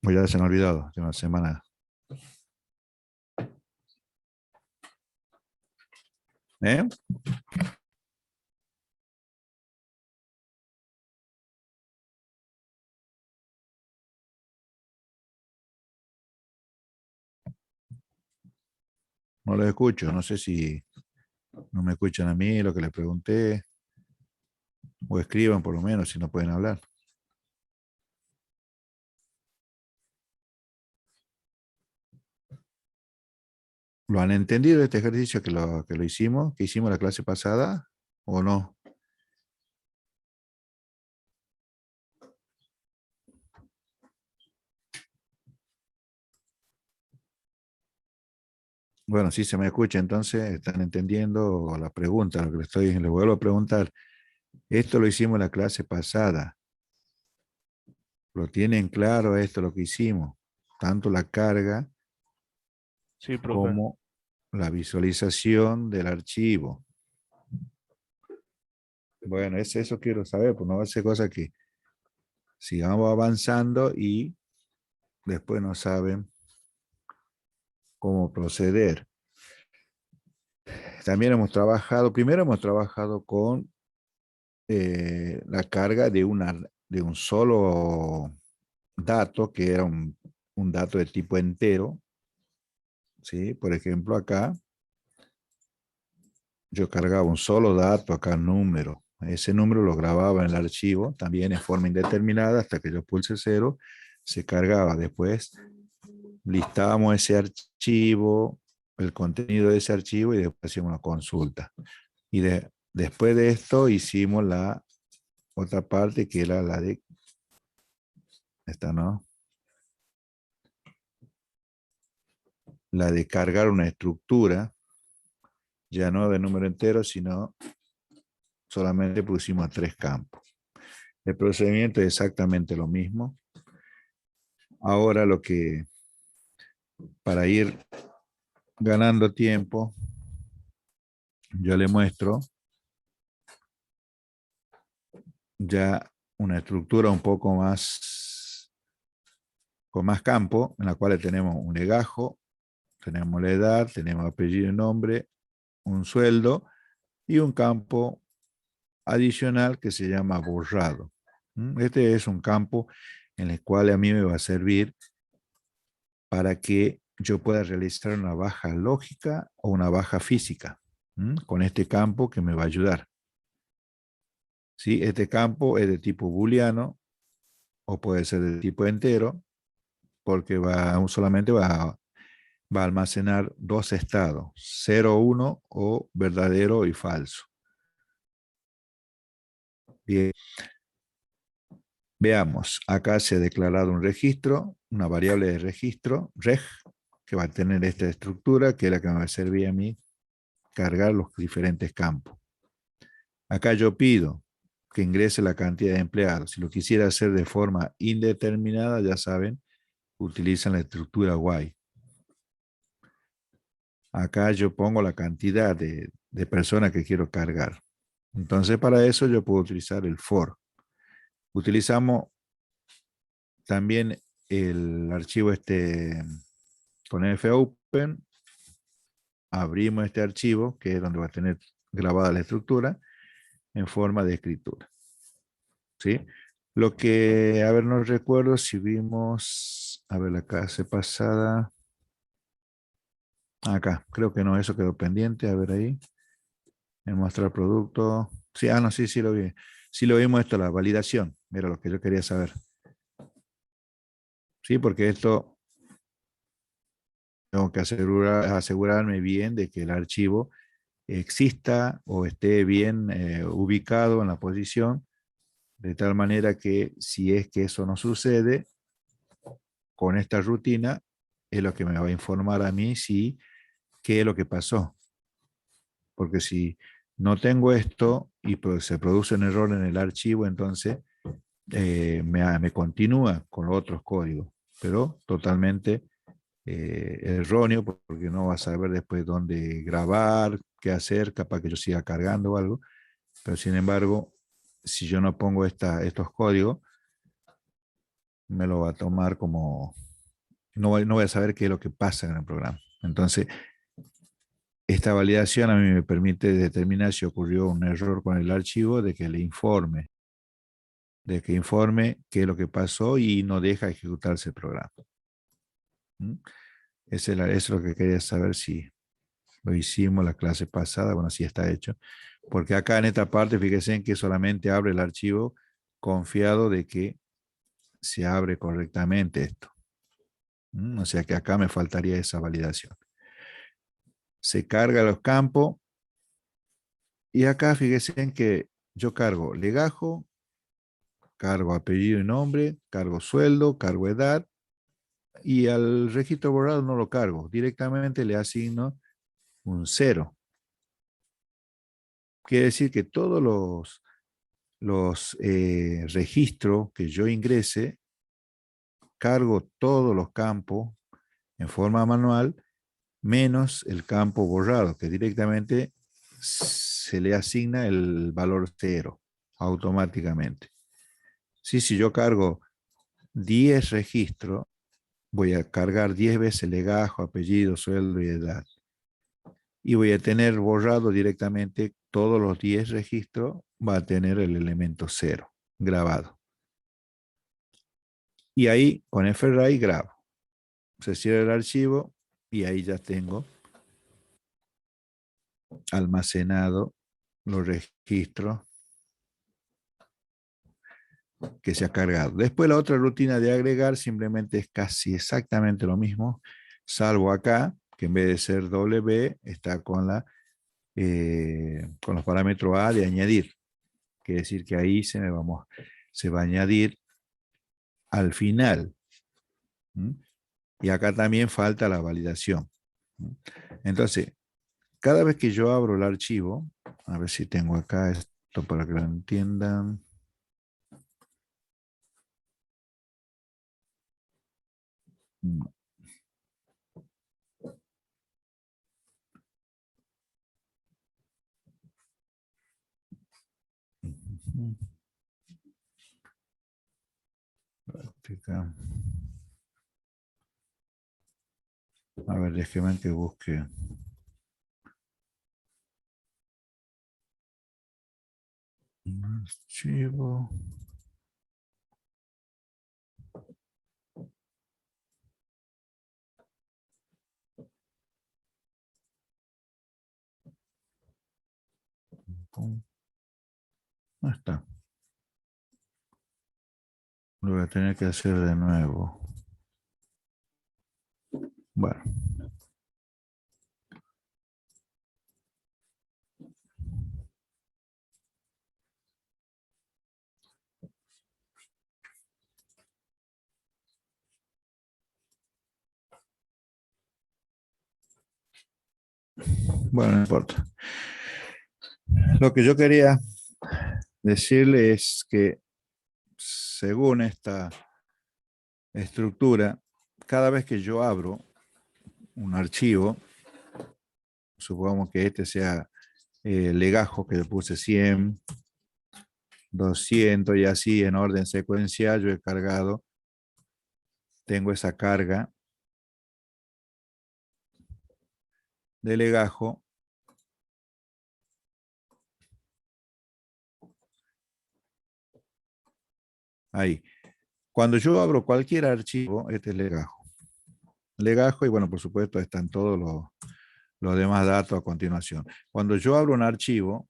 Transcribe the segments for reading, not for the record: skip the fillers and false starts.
Ya se me ha olvidado, de una semana. ¿Eh? No lo escucho, no sé si no me escuchan a mí lo que les pregunté, o escriban por lo menos si no pueden hablar. ¿Lo han entendido este ejercicio que lo hicimos, que hicimos la clase pasada, o no? Bueno, si se me escucha, entonces están entendiendo la pregunta, lo que les vuelvo a preguntar. Esto lo hicimos en la clase pasada. ¿Lo tienen claro esto lo que hicimos? Tanto la carga Sí, profe. como la visualización del archivo. Bueno, eso quiero saber, pues no va a ser cosa que sigamos avanzando y después no saben cómo proceder. También primero hemos trabajado con la carga de un solo dato, que era un dato de tipo entero. ¿Sí? Por ejemplo, acá yo cargaba un solo dato, acá número. Ese número lo grababa en el archivo, también en forma indeterminada, hasta que yo pulse cero, se cargaba. Después listábamos ese archivo, el contenido de ese archivo y después hacíamos una consulta. Después de esto hicimos la otra parte que era la de esta, ¿no? La de cargar una estructura, ya no de número entero, sino solamente pusimos 3 campos. El procedimiento es exactamente lo mismo. Ahora para ir ganando tiempo, yo le muestro ya una estructura un poco más, con más campo, en la cual tenemos un legajo, tenemos la edad, tenemos apellido y nombre, un sueldo y un campo adicional que se llama borrado. Este es un campo en el cual a mí me va a servir para que yo pueda realizar una baja lógica o una baja física con este campo que me va a ayudar. ¿Sí? Este campo es de tipo booleano o puede ser de tipo entero porque solamente va a almacenar 2 estados, 0, 1 o verdadero y falso. Bien, veamos, acá se ha declarado un registro, una variable de registro, reg, que va a tener esta estructura, que es la que me va a servir a mí cargar los diferentes campos. Acá yo pido que ingrese la cantidad de empleados. Si lo quisiera hacer de forma indeterminada, ya saben, utilizan la estructura while. Acá yo pongo la cantidad de personas que quiero cargar. Entonces, para eso yo puedo utilizar el for. Utilizamos también el archivo con fopen. Abrimos este archivo, que es donde va a tener grabada la estructura, en forma de escritura. ¿Sí? Lo que, a ver, no recuerdo si vimos, a ver, la clase pasada. Acá, creo que no, eso quedó pendiente, a ver ahí. En mostrar producto. Sí, no, sí lo vi. Sí lo vimos esto, la validación. Era lo que yo quería saber. Sí, porque esto tengo que asegurarme bien de que el archivo exista o esté bien ubicado en la posición, de tal manera que si es que eso no sucede, con esta rutina es lo que me va a informar a mí qué es lo que pasó. Porque si no tengo esto y se produce un error en el archivo, entonces me continúa con los otros códigos, pero totalmente erróneo porque no va a saber después dónde grabar, qué hacer, capaz que yo siga cargando o algo, pero sin embargo, si yo no pongo estos códigos, me lo va a tomar como, no voy a saber qué es lo que pasa en el programa. Entonces, esta validación a mí me permite determinar si ocurrió un error con el archivo, de que le informe, de que informe qué es lo que pasó y no deja ejecutarse el programa. ¿Mm? Eso es lo que quería saber, si lo hicimos la clase pasada. Bueno, sí está hecho. Porque acá en esta parte, fíjense en que solamente abre el archivo confiado de que se abre correctamente esto. O sea que acá me faltaría esa validación. Se carga los campos y acá fíjense en que yo cargo legajo, cargo apellido y nombre, cargo sueldo, cargo edad, y al registro borrado no lo cargo. Directamente le asigno un 0. Quiere decir que todos los registros que yo ingrese, cargo todos los campos en forma manual, menos el campo borrado, que directamente se le asigna el valor 0 automáticamente. Si yo cargo 10 registros, voy a cargar 10 veces legajo, apellido, sueldo y edad. Y voy a tener borrado directamente todos los 10 registros, va a tener el elemento 0 grabado. Y ahí con FRAI grabo. Se cierra el archivo y ahí ya tengo almacenado los registros que se ha cargado. Después la otra rutina de agregar simplemente es casi exactamente lo mismo, salvo acá, que en vez de ser W, está con los parámetros A de añadir. Quiere decir que ahí se va a añadir al final. ¿Mm? Y acá también falta la validación. ¿Mm? Entonces, cada vez que yo abro el archivo, a ver si tengo acá esto para que lo entiendan. Práctica. A ver, déjeme que busque. Archivo. No está. Lo voy a tener que hacer de nuevo. Bueno. Bueno, no importa. Lo que yo quería decirle es que según esta estructura, cada vez que yo abro un archivo, supongamos que este sea legajo, que le puse 100, 200 y así en orden secuencial, yo he cargado, tengo esa carga de legajo. Ahí. Cuando yo abro cualquier archivo, este es legajo. Legajo y bueno, por supuesto están todos los demás datos a continuación. Cuando yo abro un archivo,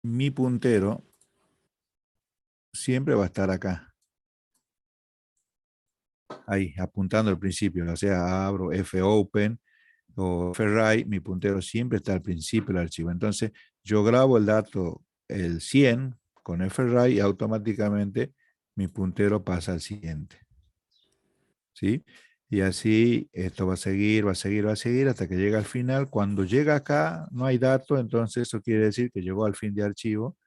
mi puntero siempre va a estar acá. Ahí, apuntando al principio. O sea, abro fopen o fwrite, mi puntero siempre está al principio del archivo. Entonces, yo grabo el dato, el 100, con fwrite y automáticamente mi puntero pasa al siguiente. ¿Sí? Y así esto va a seguir, va a seguir, va a seguir hasta que llega al final. Cuando llega acá, no hay datos, entonces eso quiere decir que llegó al fin de archivo.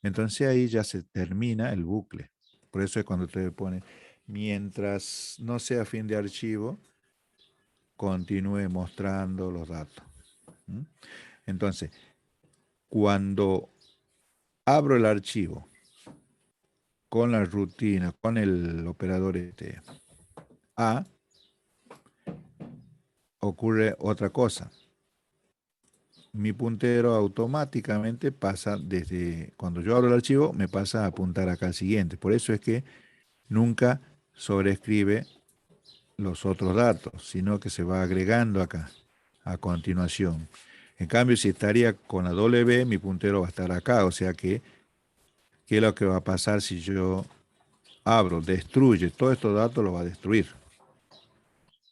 Entonces ahí ya se termina el bucle. Por eso es cuando usted pone, mientras no sea fin de archivo, continúe mostrando los datos. ¿Mm? Entonces, cuando abro el archivo con la rutina, con el operador A, ocurre otra cosa. Mi puntero automáticamente pasa desde, cuando yo abro el archivo, me pasa a apuntar acá al siguiente. Por eso es que nunca sobrescribe los otros datos, sino que se va agregando acá, a continuación. En cambio, si estaría con la W, mi puntero va a estar acá, o sea que, ¿qué es lo que va a pasar si yo abro, destruye, todos estos datos los va a destruir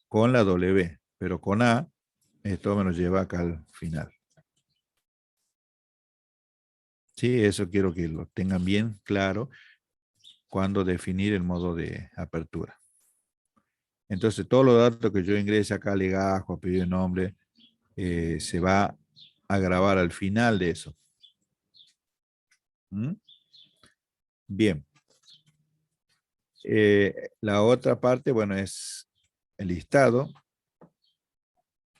con la W, pero con A, esto me lo lleva acá al final. Sí, eso quiero que lo tengan bien claro cuando definir el modo de apertura. Entonces, todos los datos que yo ingrese acá, legajo, apellido y nombre, se va a grabar al final de eso. ¿Mm? Bien. La otra parte, bueno, es el listado,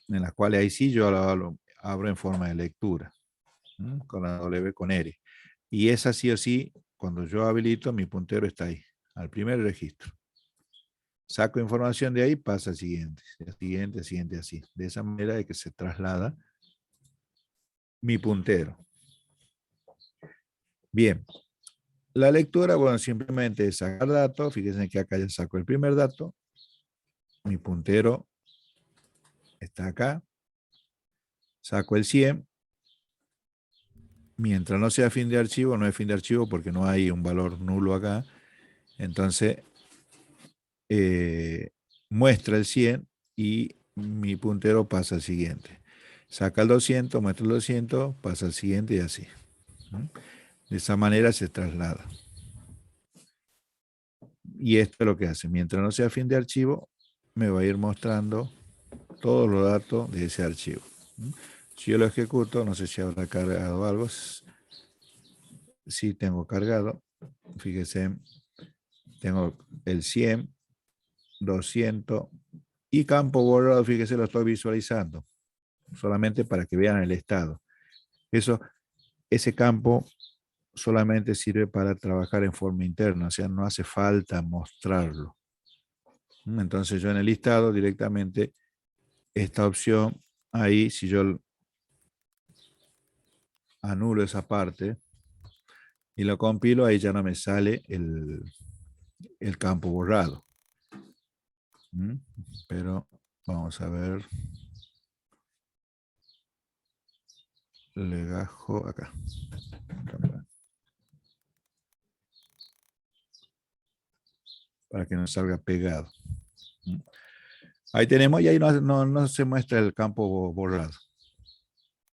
en la cual ahí sí yo lo abro en forma de lectura, con la W con R. Y esa sí o sí, cuando yo habilito, mi puntero está ahí, al primer registro. Saco información de ahí, pasa al siguiente, al siguiente, así. De esa manera es que se traslada mi puntero. Bien, la lectura, bueno, simplemente es sacar datos. Fíjense que acá ya saco el primer dato. Mi puntero está acá. Saco el 100. Mientras no sea fin de archivo, no es fin de archivo porque no hay un valor nulo acá. Entonces, muestra el 100 y mi puntero pasa al siguiente. Saca el 200, muestra el 200, pasa al siguiente y así. De esa manera se traslada. Y esto es lo que hace. Mientras no sea fin de archivo, me va a ir mostrando todos los datos de ese archivo. Si yo lo ejecuto, no sé si habrá cargado algo. Sí tengo cargado. Fíjese, tengo el 100, 200 y campo borrado, fíjese, lo estoy visualizando. Solamente para que vean el estado. Ese campo solamente sirve para trabajar en forma interna, o sea, no hace falta mostrarlo. Entonces yo en el listado directamente esta opción, ahí si yo anulo esa parte y lo compilo, ahí ya no me sale el campo borrado. Pero vamos a ver. Legajo acá. Para que no salga pegado. Ahí tenemos y ahí no se muestra el campo borrado.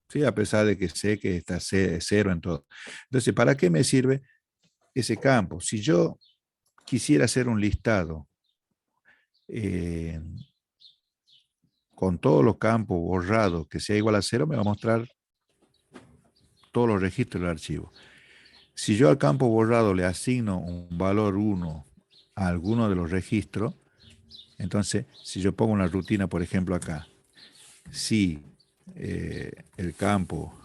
Sí, a pesar de que sé que está cero en todo. Entonces, ¿para qué me sirve ese campo? Si yo quisiera hacer un listado con todos los campos borrados que sea igual a cero, me va a mostrar todos los registros del archivo. Si yo al campo borrado le asigno un valor 1 a alguno de los registros, entonces, si yo pongo una rutina, por ejemplo, acá, si el campo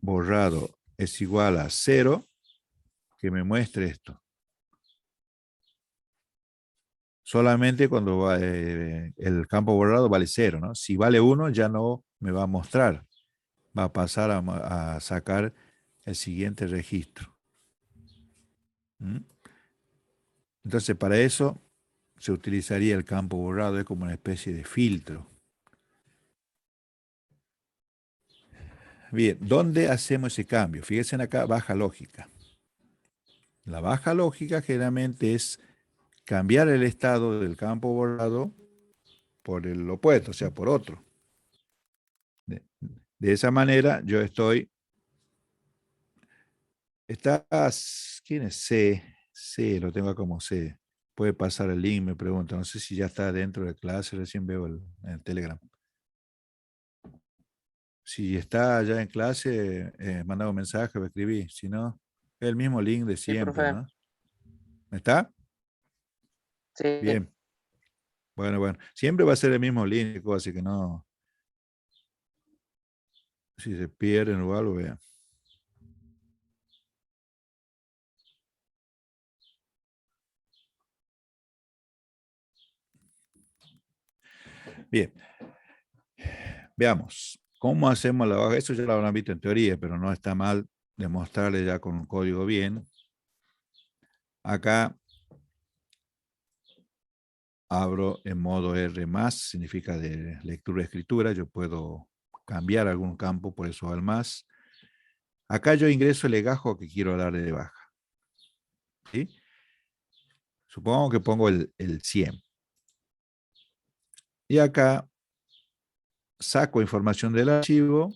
borrado es igual a 0, que me muestre esto. Solamente cuando el campo borrado vale 0, ¿no? Si vale 1, ya no me va a mostrar. Va a pasar a sacar el siguiente registro. Entonces, para eso se utilizaría el campo borrado, es como una especie de filtro. Bien, ¿dónde hacemos ese cambio? Fíjense acá, baja lógica. La baja lógica generalmente es cambiar el estado del campo borrado por el opuesto, o sea, por otro. De esa manera yo estoy... ¿Quién es C? C, lo tengo como C. Puede pasar el link, me pregunta. No sé si ya está dentro de clase, recién veo en Telegram. Si está ya en clase, manda un mensaje, me escribí. Si no, es el mismo link de Sí, siempre, profe. ¿no? ¿Está? Sí. Bien. Bueno. Siempre va a ser el mismo link, así que no. Si se pierden o algo, vean. Bien, veamos. ¿Cómo hacemos la baja? Eso ya lo habrán visto en teoría, pero no está mal demostrarle ya con un código bien. Acá abro en modo R+, significa de lectura-escritura. Yo puedo cambiar algún campo, por eso al más. Acá yo ingreso el legajo que quiero darle de baja. ¿Sí? Supongo que pongo el 100. Y acá saco información del archivo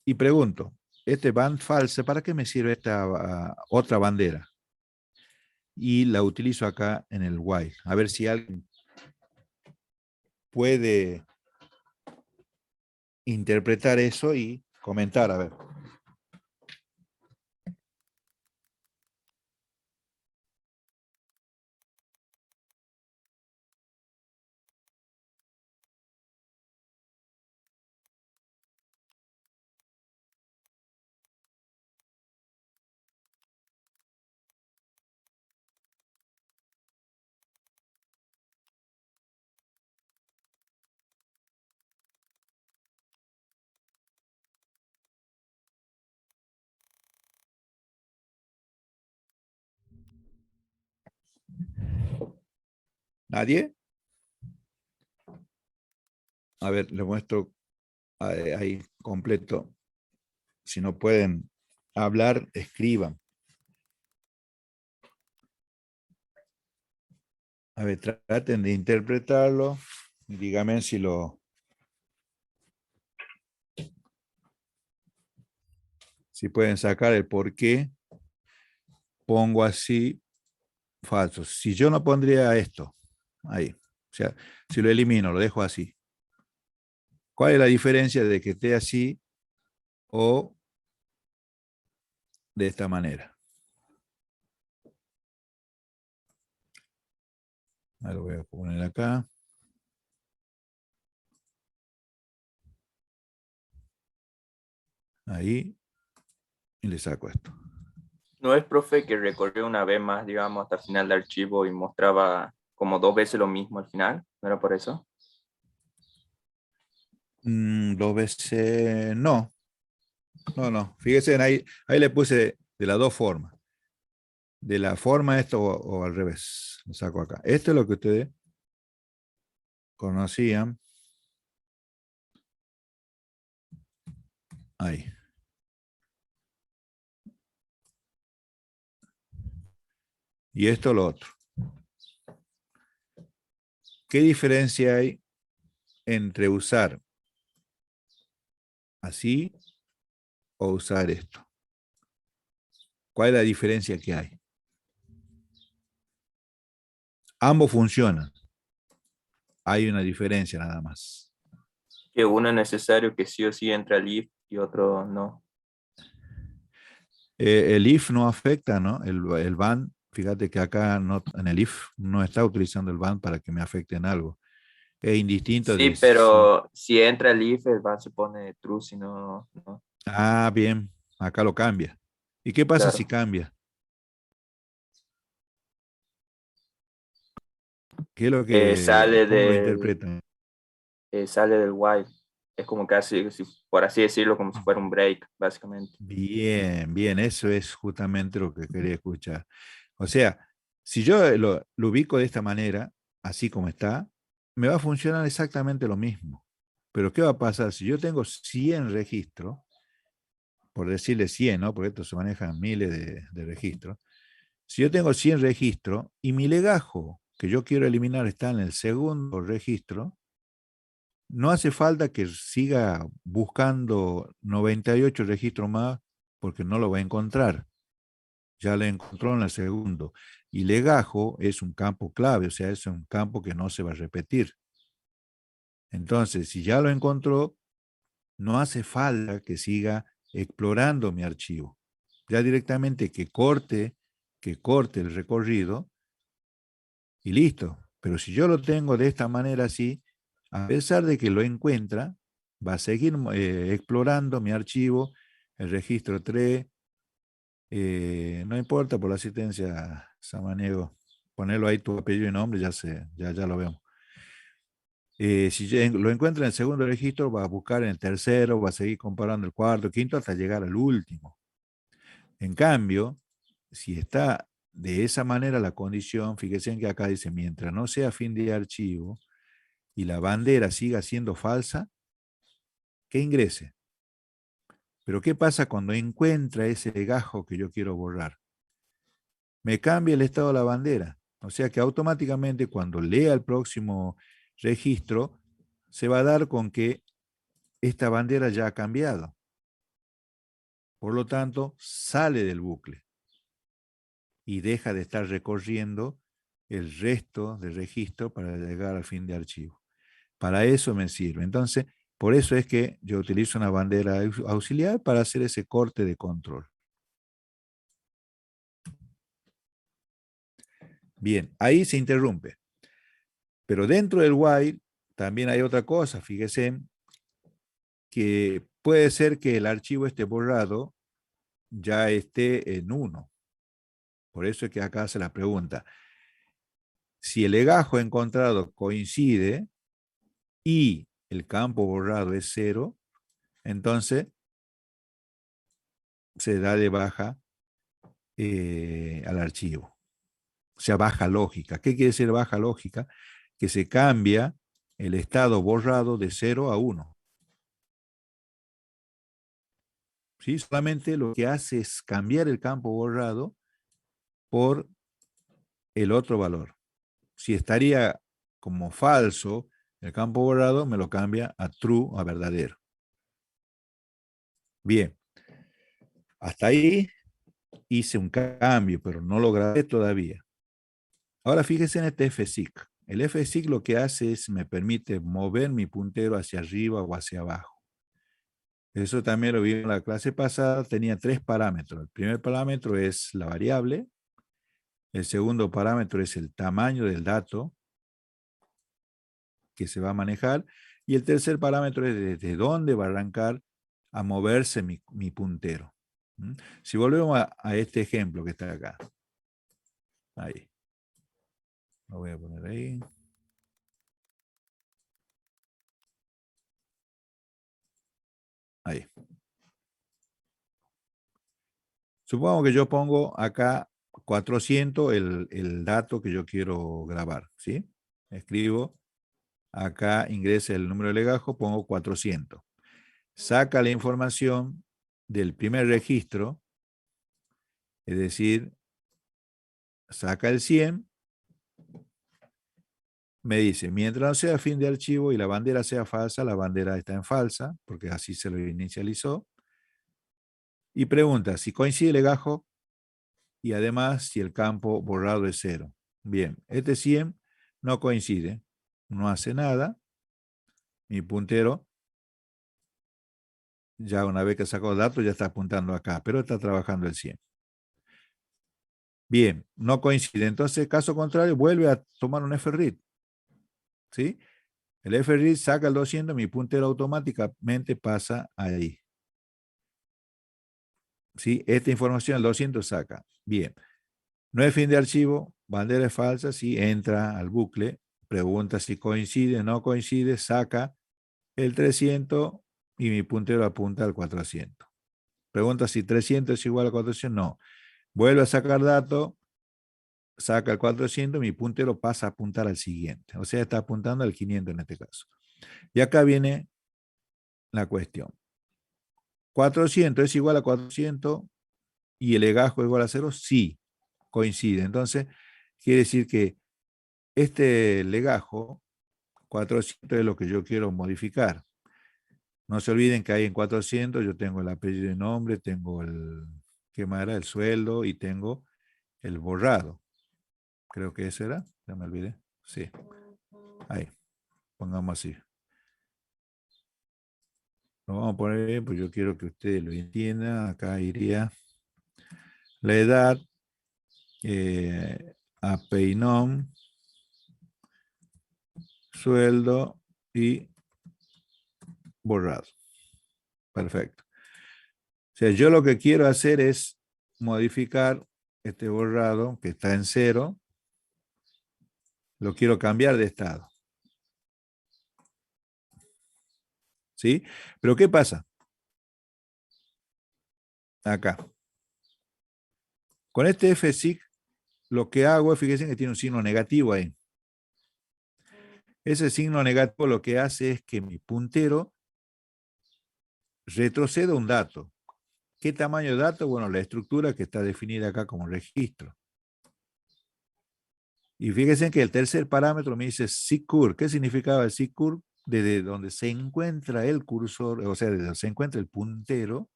y pregunto, este band false, ¿para qué me sirve esta otra bandera? Y la utilizo acá en el while. A ver si alguien puede interpretar eso y comentar, a ver. ¿Nadie? A ver, le muestro ahí completo. Si no pueden hablar, escriban. A ver, traten de interpretarlo y díganme si si pueden sacar el por qué pongo así falso. Si yo no pondría esto, ahí, o sea, si lo elimino, lo dejo así. ¿Cuál es la diferencia de que esté así o de esta manera? Ahí lo voy a poner acá. Ahí. Y le saco esto. ¿No es, profe, que recorrió una vez más, digamos, hasta el final del archivo y mostraba como 2 veces lo mismo al final? ¿No era por eso? Dos veces, no. No. Fíjense, ahí le puse de las dos formas. De la forma esto o al revés. Lo saco acá. Esto es lo que ustedes conocían. Ahí. Y esto lo otro. ¿Qué diferencia hay entre usar así o usar esto? ¿Cuál es la diferencia que hay? Ambos funcionan. Hay una diferencia nada más. Que uno es necesario que sí o sí entre al if y otro no. El if no afecta, ¿no? El ban, fíjate que acá no, en el if no está utilizando el ban para que me afecte en algo. Es indistinto Sí, de si... pero si entra el if, el van se pone true, si no, no. Ah, bien, acá lo cambia. ¿Y qué pasa si Claro. cambia? ¿Qué es lo Eh, que, sale cómo lo del, interpretan? sale del while. Es como casi, por así decirlo, como si fuera un break, básicamente. Bien, eso es justamente lo que quería escuchar. O sea, si yo lo ubico de esta manera, así como está, me va a funcionar exactamente lo mismo. Pero ¿qué va a pasar? Si yo tengo 100 registros, por decirle 100, ¿no? Porque esto se manejan miles de registros. Si yo tengo 100 registros y mi legajo que yo quiero eliminar está en el segundo registro, no hace falta que siga buscando 98 registros más porque no lo va a encontrar. Ya lo encontró en el segundo. Y legajo es un campo clave, o sea, es un campo que no se va a repetir. Entonces, si ya lo encontró, no hace falta que siga explorando mi archivo. Ya directamente que corte el recorrido y listo. Pero si yo lo tengo de esta manera así, a pesar de que lo encuentra, va a seguir explorando mi archivo, el registro 3, no importa por la asistencia, Samaniego, ponerlo ahí tu apellido y nombre, ya lo vemos. Si lo encuentra en el segundo registro, va a buscar en el tercero, va a seguir comparando el cuarto, quinto, hasta llegar al último. En cambio, si está de esa manera la condición, fíjense en que acá dice, mientras no sea fin de archivo y la bandera siga siendo falsa, que ingrese. Pero ¿qué pasa cuando encuentra ese legajo que yo quiero borrar? Me cambia el estado de la bandera. O sea que automáticamente cuando lea el próximo registro, se va a dar con que esta bandera ya ha cambiado. Por lo tanto, sale del bucle y deja de estar recorriendo el resto del registro para llegar al fin de archivo. Para eso me sirve. Entonces, por eso es que yo utilizo una bandera auxiliar para hacer ese corte de control. Bien, ahí se interrumpe. Pero dentro del while también hay otra cosa. Fíjese que puede ser que el archivo esté borrado ya esté en 1. Por eso es que acá hace la pregunta. Si el legajo encontrado coincide y el campo borrado es 0, entonces se da de baja al archivo. O sea, baja lógica. ¿Qué quiere decir baja lógica? Que se cambia el estado borrado de 0 a 1. ¿Sí? Solamente lo que hace es cambiar el campo borrado por el otro valor. Si estaría como falso el campo borrado, me lo cambia a true, a verdadero. Bien, hasta ahí hice un cambio, pero no lo grabé todavía. Ahora fíjese en este fseek. El fseek lo que hace es me permite mover mi puntero hacia arriba o hacia abajo. Eso también lo vi en la clase pasada, tenía 3 parámetros. El primer parámetro es la variable, el segundo parámetro es el tamaño del dato que se va a manejar, y el tercer parámetro es desde dónde va a arrancar a moverse mi puntero. Si volvemos a este ejemplo que está acá. Ahí. Lo voy a poner ahí. Ahí. Supongo que yo pongo acá 400 el dato que yo quiero grabar, ¿sí? Escribo, acá ingresa el número de legajo, pongo 400. Saca la información del primer registro, es decir, saca el 100, me dice, mientras no sea fin de archivo y la bandera sea falsa, la bandera está en falsa, porque así se lo inicializó, y pregunta si coincide el legajo y además si el campo borrado es 0. Bien, este 100 no coincide, no hace nada, mi puntero, ya una vez que sacó datos, ya está apuntando acá, pero está trabajando el 100. Bien, no coincide. Entonces, caso contrario, vuelve a tomar un FRID. ¿Sí? El FRID saca el 200, mi puntero automáticamente pasa ahí. ¿Sí? Esta información el 200 saca. Bien. No es fin de archivo, bandera es falsa, sí, entra al bucle, pregunta si coincide, no coincide, saca el 300 y mi puntero apunta al 400. Pregunta si 300 es igual a 400, no. Vuelve a sacar datos, saca el 400, mi puntero pasa a apuntar al siguiente. O sea, está apuntando al 500 en este caso. Y acá viene la cuestión. 400 es igual a 400 y el legajo es igual a 0, sí, coincide. Entonces, quiere decir que este legajo, 400 es lo que yo quiero modificar. No se olviden que ahí en 400 yo tengo el apellido y nombre, tengo el, ¿qué más era? El sueldo y tengo el borrado. Creo que ese era, ya me olvidé. Sí, ahí, pongamos así. Lo vamos a poner bien, pues yo quiero que ustedes lo entiendan. Acá iría la edad, apeinom, sueldo y borrado. Perfecto. O sea, yo lo que quiero hacer es modificar este borrado que está en 0. Lo quiero cambiar de estado. ¿Sí? Pero ¿qué pasa? Acá. Con este fsig, lo que hago es, fíjense que tiene un signo negativo ahí. Ese signo negativo lo que hace es que mi puntero retroceda un dato. ¿Qué tamaño de dato? Bueno, la estructura que está definida acá como registro. Y fíjense que el tercer parámetro me dice SIGCUR. ¿Qué significaba el SIGCUR? Desde donde se encuentra el cursor, o sea, desde donde se encuentra el puntero,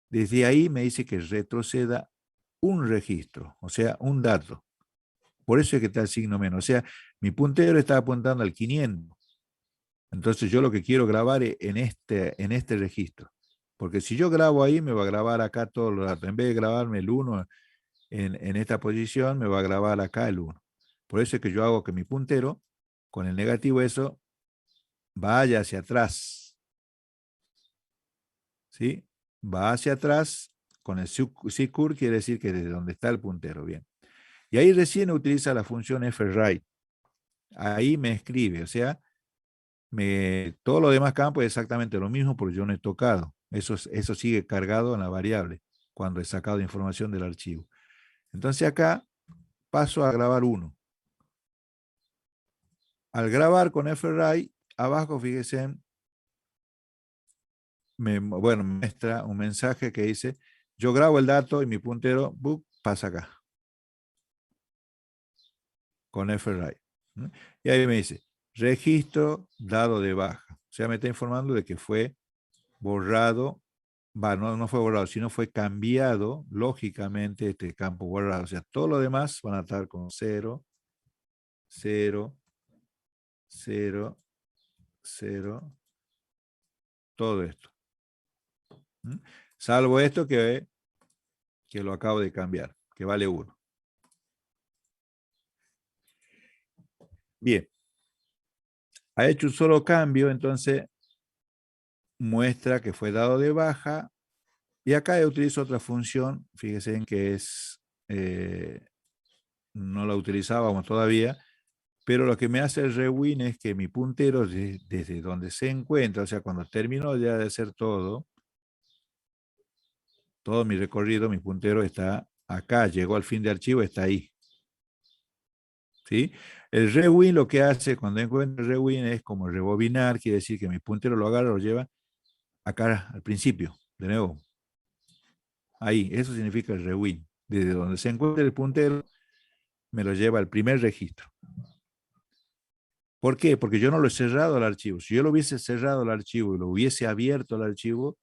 desde ahí me dice que retroceda un registro, o sea, un dato. Por eso es que está el signo menos. O sea, mi puntero está apuntando al 500. Entonces yo lo que quiero grabar es en este registro. Porque si yo grabo ahí, me va a grabar acá todos los datos. En vez de grabarme el 1 en esta posición, me va a grabar acá el 1. Por eso es que yo hago que mi puntero, con el negativo eso, vaya hacia atrás. ¿Sí? Va hacia atrás, con el SIGCUR quiere decir que desde donde está el puntero. Bien. Y ahí recién utiliza la función fwrite. Ahí me escribe, o sea, todo lo demás campo es exactamente lo mismo porque yo no he tocado. Eso sigue cargado en la variable cuando he sacado información del archivo. Entonces acá paso a grabar 1. Al grabar con fwrite, abajo fíjense, me muestra un mensaje que dice, yo grabo el dato y mi puntero pasa acá con fwrite. Y ahí me dice, registro dado de baja. O sea, me está informando de que fue borrado, no fue borrado, sino fue cambiado lógicamente este campo borrado. O sea, todo lo demás van a estar con 0, 0, 0, 0, todo esto. Salvo esto que lo acabo de cambiar, que vale 1. Bien. Ha hecho un solo cambio, entonces muestra que fue dado de baja. Y acá utilizo otra función, fíjense en que es, no la utilizábamos todavía, pero lo que me hace el rewind es que mi puntero desde donde se encuentra, o sea, cuando termino ya de hacer todo mi recorrido, mi puntero está acá, llegó al fin de archivo, está ahí. ¿Sí? El rewind lo que hace cuando encuentro el rewind es como rebobinar, quiere decir que mi puntero lo agarra, lo lleva acá al principio, de nuevo. Ahí, eso significa el rewind. Desde donde se encuentra el puntero, me lo lleva al primer registro. ¿Por qué? Porque yo no lo he cerrado el archivo. Si yo lo hubiese cerrado el archivo y lo hubiese abierto el archivo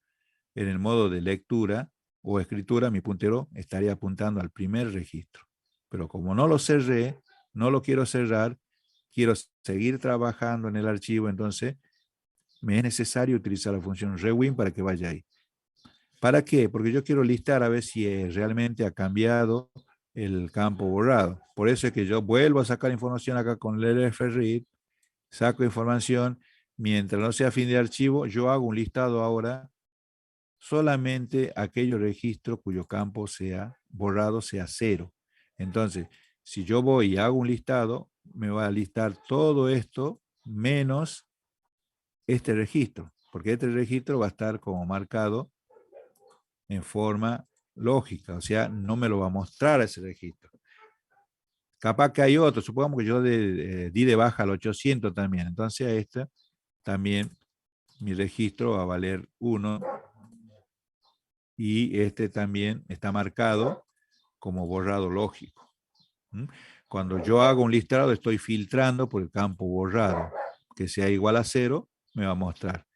en el modo de lectura o escritura, mi puntero estaría apuntando al primer registro. Pero como no lo cerré, no lo quiero cerrar, quiero seguir trabajando en el archivo, entonces me es necesario utilizar la función rewind para que vaya ahí. ¿Para qué? Porque yo quiero listar a ver si realmente ha cambiado el campo borrado. Por eso es que yo vuelvo a sacar información acá con el lfread, saco información, mientras no sea fin de archivo, yo hago un listado ahora solamente aquellos registros cuyo campo sea borrado sea 0. Entonces, si yo voy y hago un listado, me va a listar todo esto menos este registro, porque este registro va a estar como marcado en forma lógica, o sea, no me lo va a mostrar ese registro. Capaz que hay otro, supongamos que yo di de baja al 800 también, entonces a esta también mi registro va a valer 1 y este también está marcado como borrado lógico. Cuando yo hago un listado estoy filtrando por el campo borrado, que sea igual a 0, me va a mostrar.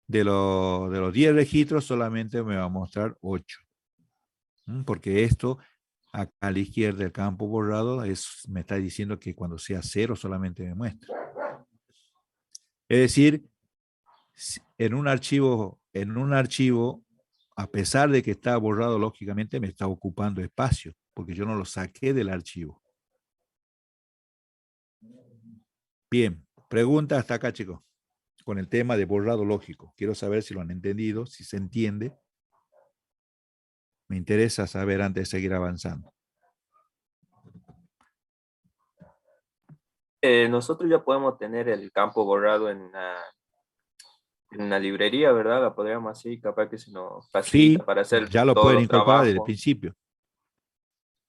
De los 10 registros solamente me va a mostrar 8. Porque esto acá a la izquierda del campo borrado me está diciendo que cuando sea 0 solamente me muestra. Es decir, en un archivo, a pesar de que está borrado lógicamente, me está ocupando espacio, porque yo no lo saqué del archivo. Bien, pregunta hasta acá, chicos, con el tema de borrado lógico. Quiero saber si lo han entendido, si se entiende. Me interesa saber antes de seguir avanzando. Nosotros ya podemos tener el campo borrado en la librería, ¿verdad? La podríamos así, capaz que se nos facilita Sí, para hacer ya lo todos pueden los incorporar desde el trabajos. principio.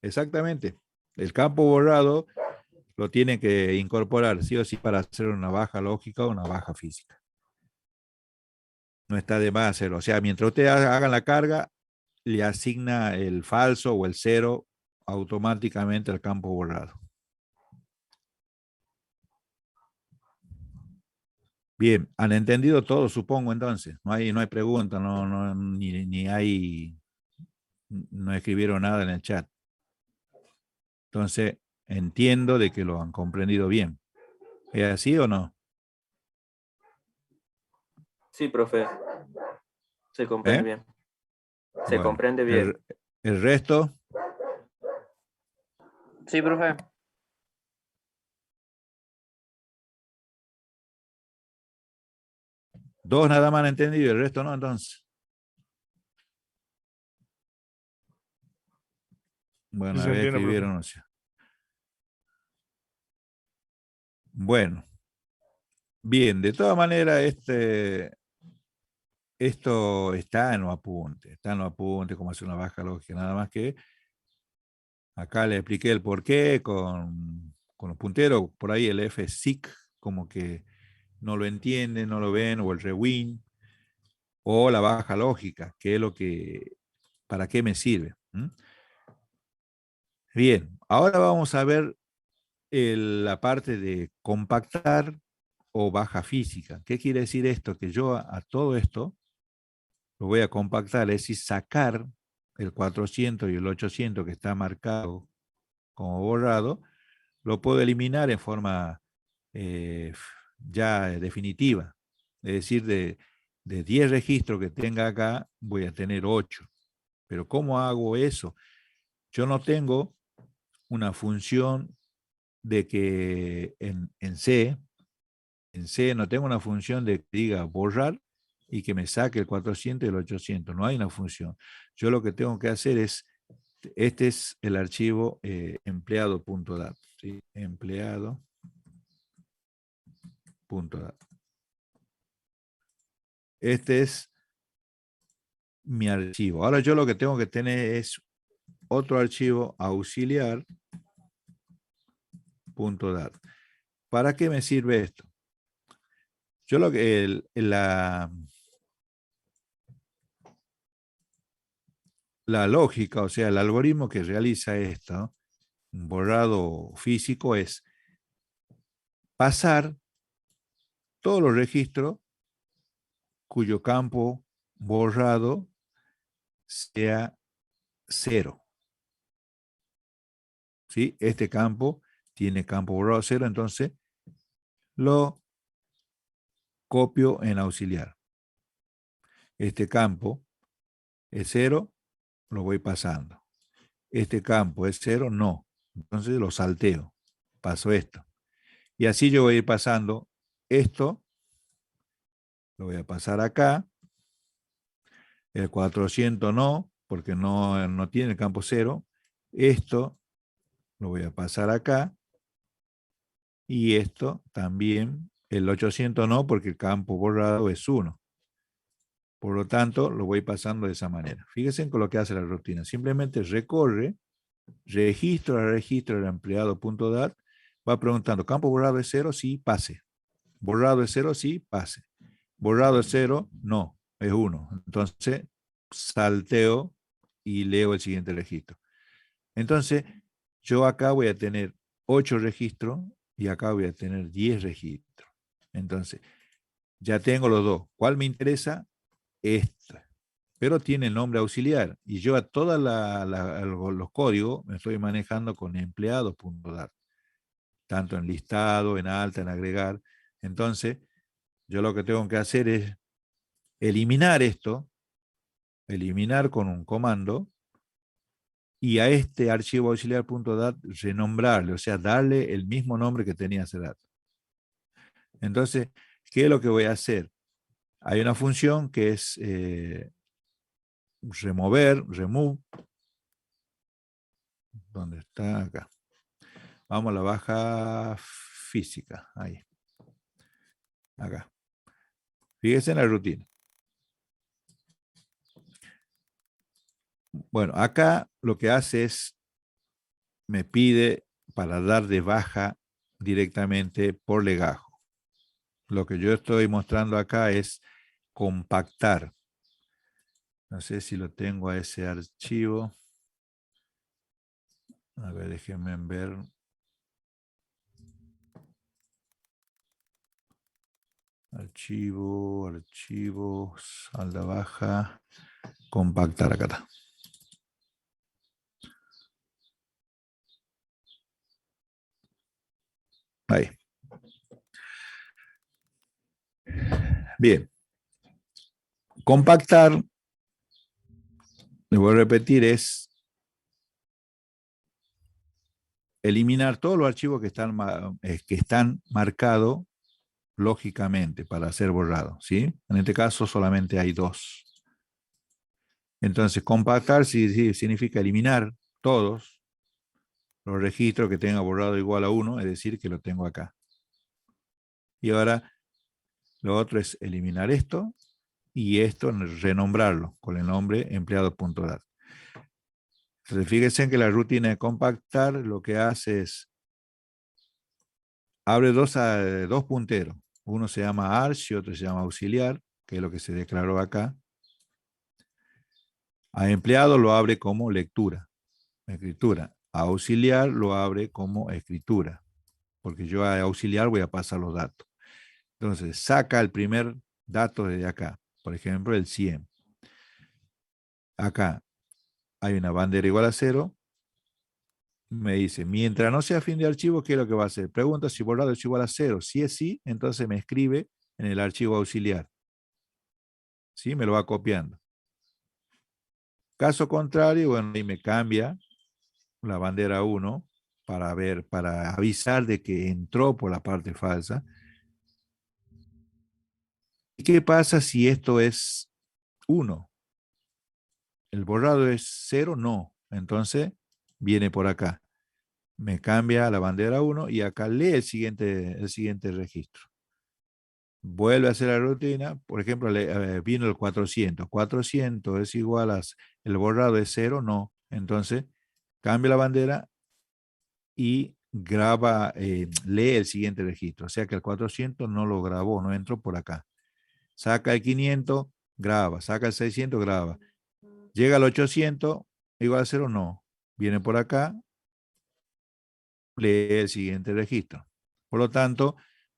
Exactamente. El campo borrado lo tienen que incorporar sí o sí para hacer una baja lógica o una baja física. No está de más hacerlo. O sea, mientras ustedes hagan la carga, le asigna el falso o el cero automáticamente al campo borrado. Bien, han entendido todo, supongo, entonces. No hay pregunta, no escribieron nada en el chat. Entonces, entiendo de que lo han comprendido bien. ¿Es así o no? Sí, profe, se comprende ¿Eh? bien. Se Bueno, comprende bien. el resto, Sí, profe. dos nada más han entendido, el resto no, entonces. Bueno, Sí a se ver, entiende, profe. escribieron, o sea. Bueno, bien, de todas maneras, esto está en los apuntes, cómo hacer una baja lógica, nada más que acá le expliqué el porqué con los punteros, por ahí el FSIC, como que no lo entienden, no lo ven, o el rewind, o la baja lógica, que es lo que, ¿para qué me sirve? ¿Mm? Bien, ahora vamos a ver la parte de compactar o baja física. ¿Qué quiere decir esto? Que yo a todo esto lo voy a compactar, es decir, sacar el 400 y el 800 que está marcado como borrado, lo puedo eliminar en forma eh, ya definitiva. Es decir, de 10 registros que tenga acá, voy a tener 8. Pero ¿cómo hago eso? Yo no tengo una función de que en C no tengo una función de que diga borrar y que me saque el 400 y el 800. No hay una función. Yo lo que tengo que hacer es, este es el archivo empleado.dat. ¿Sí? Empleado.dat. Este es mi archivo. Ahora yo lo que tengo que tener es otro archivo auxiliar.dat. ¿Para qué me sirve esto? Yo lo que la lógica, o sea, el algoritmo que realiza esto, un borrado físico, es pasar todos los registros cuyo campo borrado sea 0. ¿Sí? Este campo tiene campo borrado 0, entonces lo copio en auxiliar. Este campo es 0, lo voy pasando. Este campo es 0, no. Entonces lo salteo, paso esto. Y así yo voy a ir pasando esto, lo voy a pasar acá. El 400 no, porque no tiene el campo 0. Esto lo voy a pasar acá. Y esto también, el 800 no, porque el campo borrado es 1. Por lo tanto, lo voy pasando de esa manera. Fíjense con lo que hace la rutina. Simplemente recorre, registro a registro del empleado.dat, va preguntando, ¿campo borrado es 0? Sí, pase. ¿Borrado es 0? Sí, pase. ¿Borrado es 0? No, es 1. Entonces, salteo y leo el siguiente registro. Entonces, yo acá voy a tener 8 registros y acá voy a tener 10 registros. Entonces, ya tengo los dos. ¿Cuál me interesa? Esta. Pero tiene el nombre auxiliar. Y yo a todos los códigos me estoy manejando con empleado.dat. Tanto en listado, en alta, en agregar. Entonces, yo lo que tengo que hacer es eliminar esto, eliminar con un comando, y a este archivo auxiliar.dat renombrarle, o sea, darle el mismo nombre que tenía hace rato. Entonces, ¿qué es lo que voy a hacer? Hay una función que es remove, ¿dónde está? Acá. Vamos a la baja física, ahí. Acá. Fíjese en la rutina. Bueno, acá lo que hace es, me pide para dar de baja directamente por legajo. Lo que yo estoy mostrando acá es compactar. No sé si lo tengo a ese archivo. A ver, déjenme ver. Archivos, salda baja, compactar, acá está. Ahí. Bien. Compactar, le voy a repetir, es eliminar todos los archivos que están marcados lógicamente para ser borrados, ¿sí? En este caso solamente hay 2. Entonces, compactar significa eliminar todos los registros que tenga borrado igual a 1, es decir, que lo tengo acá. Y ahora lo otro es eliminar esto y esto renombrarlo con el nombre empleado.dat. Entonces, fíjense en que la rutina de compactar lo que hace es abre dos punteros. Uno se llama arch y otro se llama auxiliar, que es lo que se declaró acá. A empleado lo abre como lectura, escritura. A auxiliar lo abre como escritura, porque yo a auxiliar voy a pasar los datos. Entonces, saca el primer dato desde acá, por ejemplo, el 100. Acá hay una bandera igual a 0. Me dice, mientras no sea fin de archivo, ¿qué es lo que va a hacer? Pregunta si borrado es igual a 0. Si es sí, entonces me escribe en el archivo auxiliar. ¿Sí? Me lo va copiando. Caso contrario, bueno, ahí me cambia la bandera 1 para avisar de que entró por la parte falsa. ¿Y qué pasa si esto es 1? ¿El borrado es 0? No. Entonces viene por acá. Me cambia la bandera 1 y acá lee el siguiente registro. Vuelve a hacer la rutina. Por ejemplo, vino el 400. 400 es igual a el borrado es 0, no. Entonces cambia la bandera y graba, lee el siguiente registro. O sea que el 400 no lo grabó, no entró por acá. Saca el 500, graba. Saca el 600, graba. Llega al 800, igual a 0, no. Viene por acá, lee el siguiente registro. Por lo tanto,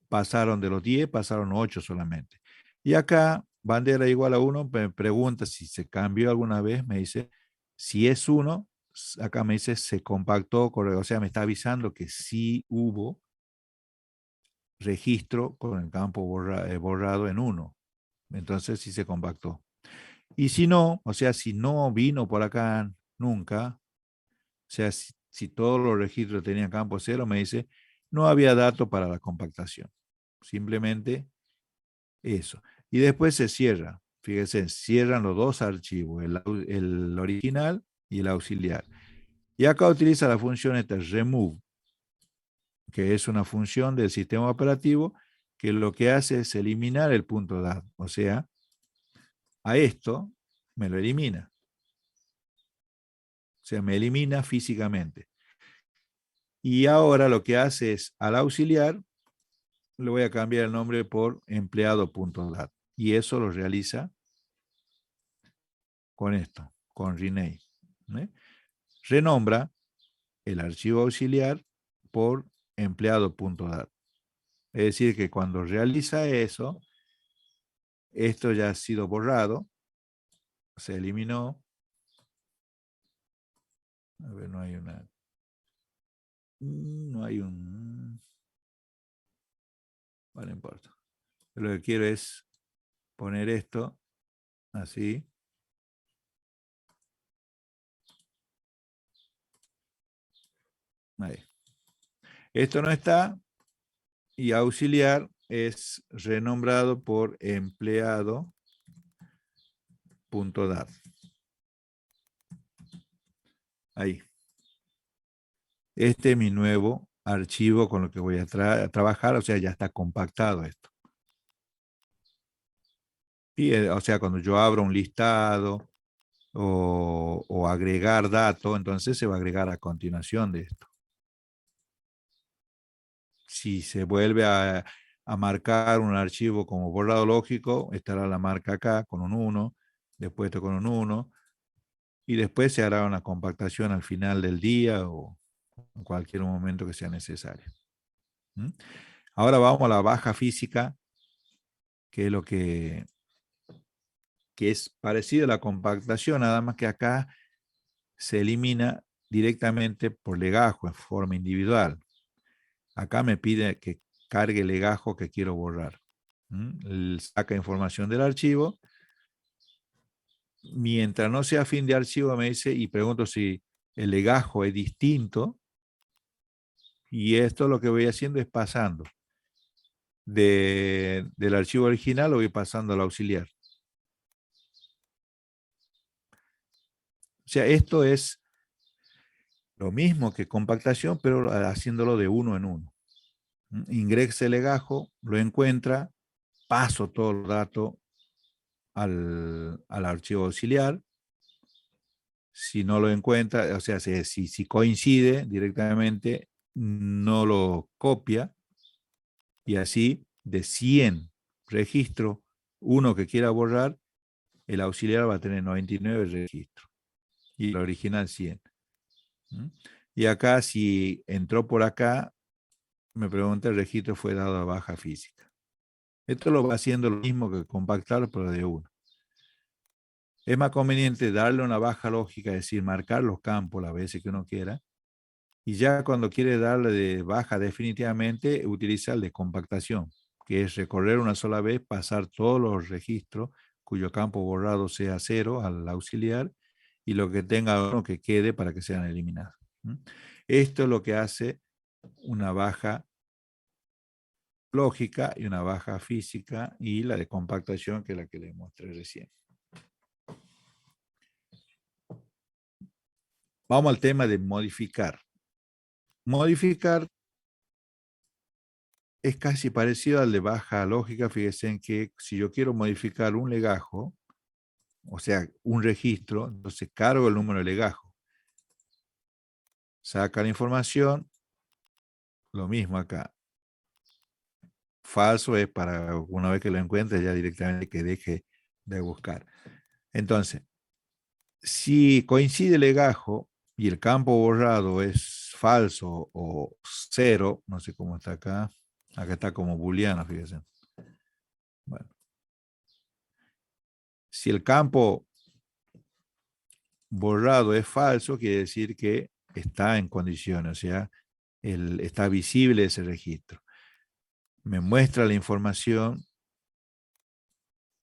pasaron de los 10, pasaron 8 solamente. Y acá, bandera igual a 1, me pregunta si se cambió alguna vez, me dice, si es 1, acá me dice se compactó, o sea, me está avisando que sí hubo registro con el campo borrado en 1. Entonces sí se compactó. Y si no, o sea, si no vino por acá nunca, o sea, si todos los registros tenían campo 0, me dice, no había dato para la compactación. Simplemente eso. Y después se cierra. Fíjense, cierran los 2 archivos, el original y el auxiliar. Y acá utiliza la función remove, que es una función del sistema operativo que lo que hace es eliminar el punto .dat. O sea, a esto me lo elimina. O sea, me elimina físicamente. Y ahora lo que hace es, al auxiliar, le voy a cambiar el nombre por empleado.dat. Y eso lo realiza con esto, con rename. Renombra el archivo auxiliar por empleado.dat. Es decir, que cuando realiza eso, esto ya ha sido borrado, se eliminó. A ver, no hay un... Bueno, no importa. Lo que quiero es poner esto así. Ahí. Esto no está y auxiliar es renombrado por empleado.dat. Ahí. Este es mi nuevo archivo con lo que voy a trabajar, o sea, ya está compactado esto. Y, o sea, cuando yo abro un listado o agregar datos, entonces se va a agregar a continuación de esto. Si se vuelve a marcar un archivo como borrado lógico, estará la marca acá con un 1, después esto con un 1, y después se hará una compactación al final del día o en cualquier momento que sea necesario. ¿Mm? Ahora vamos a la baja física, que es lo que es parecido a la compactación, nada más que acá se elimina directamente por legajo en forma individual. Acá me pide que cargue el legajo que quiero borrar. Saca información del archivo. Mientras no sea fin de archivo, me dice, y pregunto si el legajo es distinto. Y esto lo que voy haciendo es pasando del archivo original, lo voy pasando al auxiliar. O sea, esto es lo mismo que compactación, pero haciéndolo de uno en uno. Ingresa el legajo, lo encuentra, paso todo el dato al archivo auxiliar. Si no lo encuentra, o sea, si coincide directamente, no lo copia, y así de 100 registros, uno que quiera borrar, el auxiliar va a tener 99 registros y el original 100. Y acá, si entró por acá, me pregunta, el registro fue dado a baja física. Esto lo va haciendo lo mismo que compactar, pero de uno. Es más conveniente darle una baja lógica, es decir, marcar los campos las veces que uno quiera, y ya cuando quiere darle de baja definitivamente, utiliza el de compactación, que es recorrer una sola vez, pasar todos los registros cuyo campo borrado sea 0 al auxiliar, y lo que tenga uno que quede para que sean eliminados. Esto es lo que hace una baja lógica y una baja física, y la de compactación, que es la que les mostré recién. Vamos al tema de modificar. Modificar es casi parecido al de baja lógica. Fíjense en que si yo quiero modificar un legajo, o sea, un registro, entonces cargo el número de legajo. Saca la información, lo mismo acá. Falso es para una vez que lo encuentre ya directamente que deje de buscar. Entonces, si coincide el legajo y el campo borrado es falso o 0, no sé cómo está acá, acá está como booleano, fíjense. Bueno. Si el campo borrado es falso, quiere decir que está en condiciones, o sea, está visible ese registro. Me muestra la información,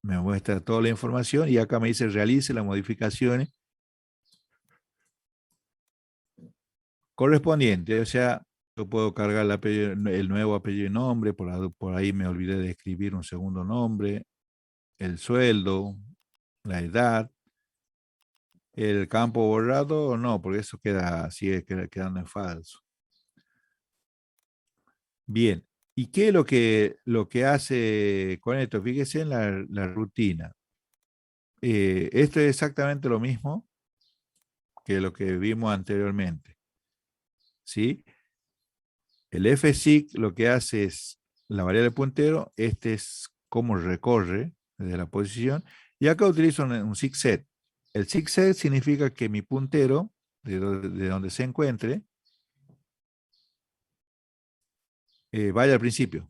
me muestra toda la información, y acá me dice realice las modificaciones correspondientes. O sea, yo puedo cargar el nuevo apellido y nombre, por ahí me olvidé de escribir un segundo nombre, el sueldo, la edad, el campo borrado, no, porque eso sigue quedando en falso. Bien, ¿y qué es lo que hace con esto? Fíjese en la rutina. Esto es exactamente lo mismo que lo que vimos anteriormente, ¿sí? El fseek lo que hace es la variable puntero, este es cómo recorre desde la posición, y acá utilizo un seekset. El seekset significa que mi puntero, de donde se encuentre, vaya al principio.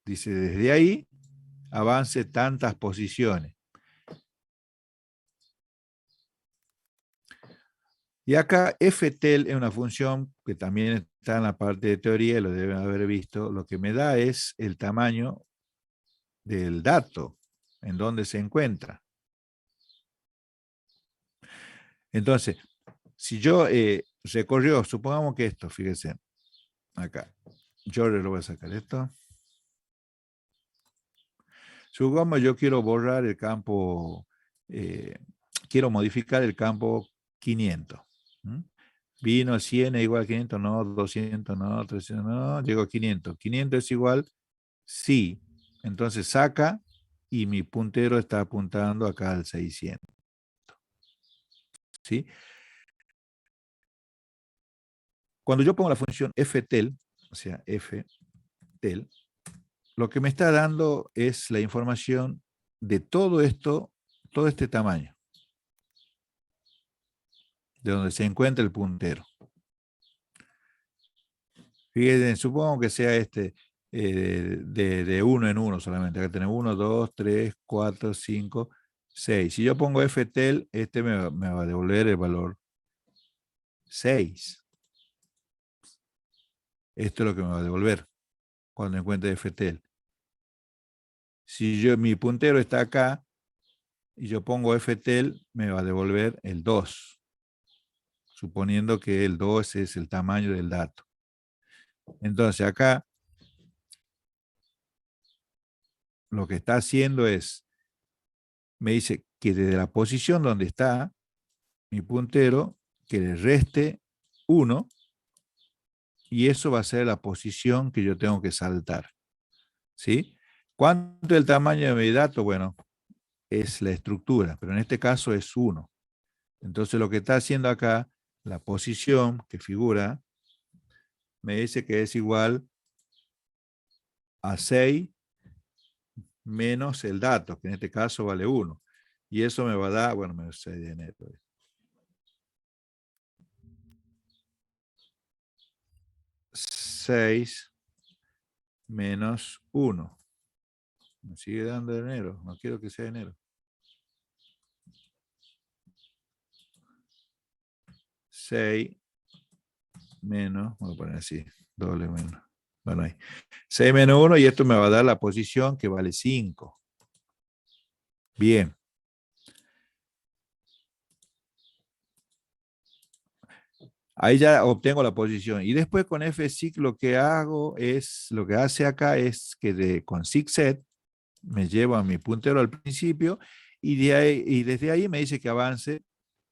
Dice, desde ahí avance tantas posiciones. Y acá ftel es una función que también está en la parte de teoría, lo deben haber visto. Lo que me da es el tamaño del dato, en donde se encuentra. Entonces, si yo recorrió, supongamos que esto, fíjense, acá, yo le lo voy a sacar esto. Supongamos yo quiero borrar el campo, quiero modificar el campo 500. Vino 100 es igual a 500, no, 200, no, 300, no, llegó a 500. 500 es igual, sí. Entonces saca y mi puntero está apuntando acá al 600. ¿Sí? Cuando yo pongo la función ftel, o sea, ftel, lo que me está dando es la información de todo esto, todo este tamaño, de donde se encuentra el puntero. Fíjense, supongo que sea de uno en uno solamente. Acá tenemos 1, 2, 3, 4, 5, 6. Si yo pongo ftel, me va a devolver el valor 6. Esto es lo que me va a devolver cuando encuentre ftel. Si mi puntero está acá y yo pongo ftel, me va a devolver el 2, suponiendo que el 2 es el tamaño del dato. Entonces acá lo que está haciendo es, me dice que desde la posición donde está mi puntero, que le reste 1, y eso va a ser la posición que yo tengo que saltar. ¿Sí? ¿Cuánto es el tamaño de mi dato? Bueno, es la estructura, pero en este caso es 1. Entonces lo que está haciendo acá, la posición que figura, me dice que es igual a 6 menos el dato, que en este caso vale 1. Y eso me va a dar, bueno, menos 6 de enero. 6 menos 1. Me sigue dando enero, no quiero que sea enero. 6 menos, vamos a poner así, doble menos. Bueno, ahí. 6 menos 1 y esto me va a dar la posición que vale 5. Bien. Ahí ya obtengo la posición. Y después con fsig lo que hago es, lo que hace acá es que con sigset me llevo a mi puntero al principio y desde ahí me dice que avance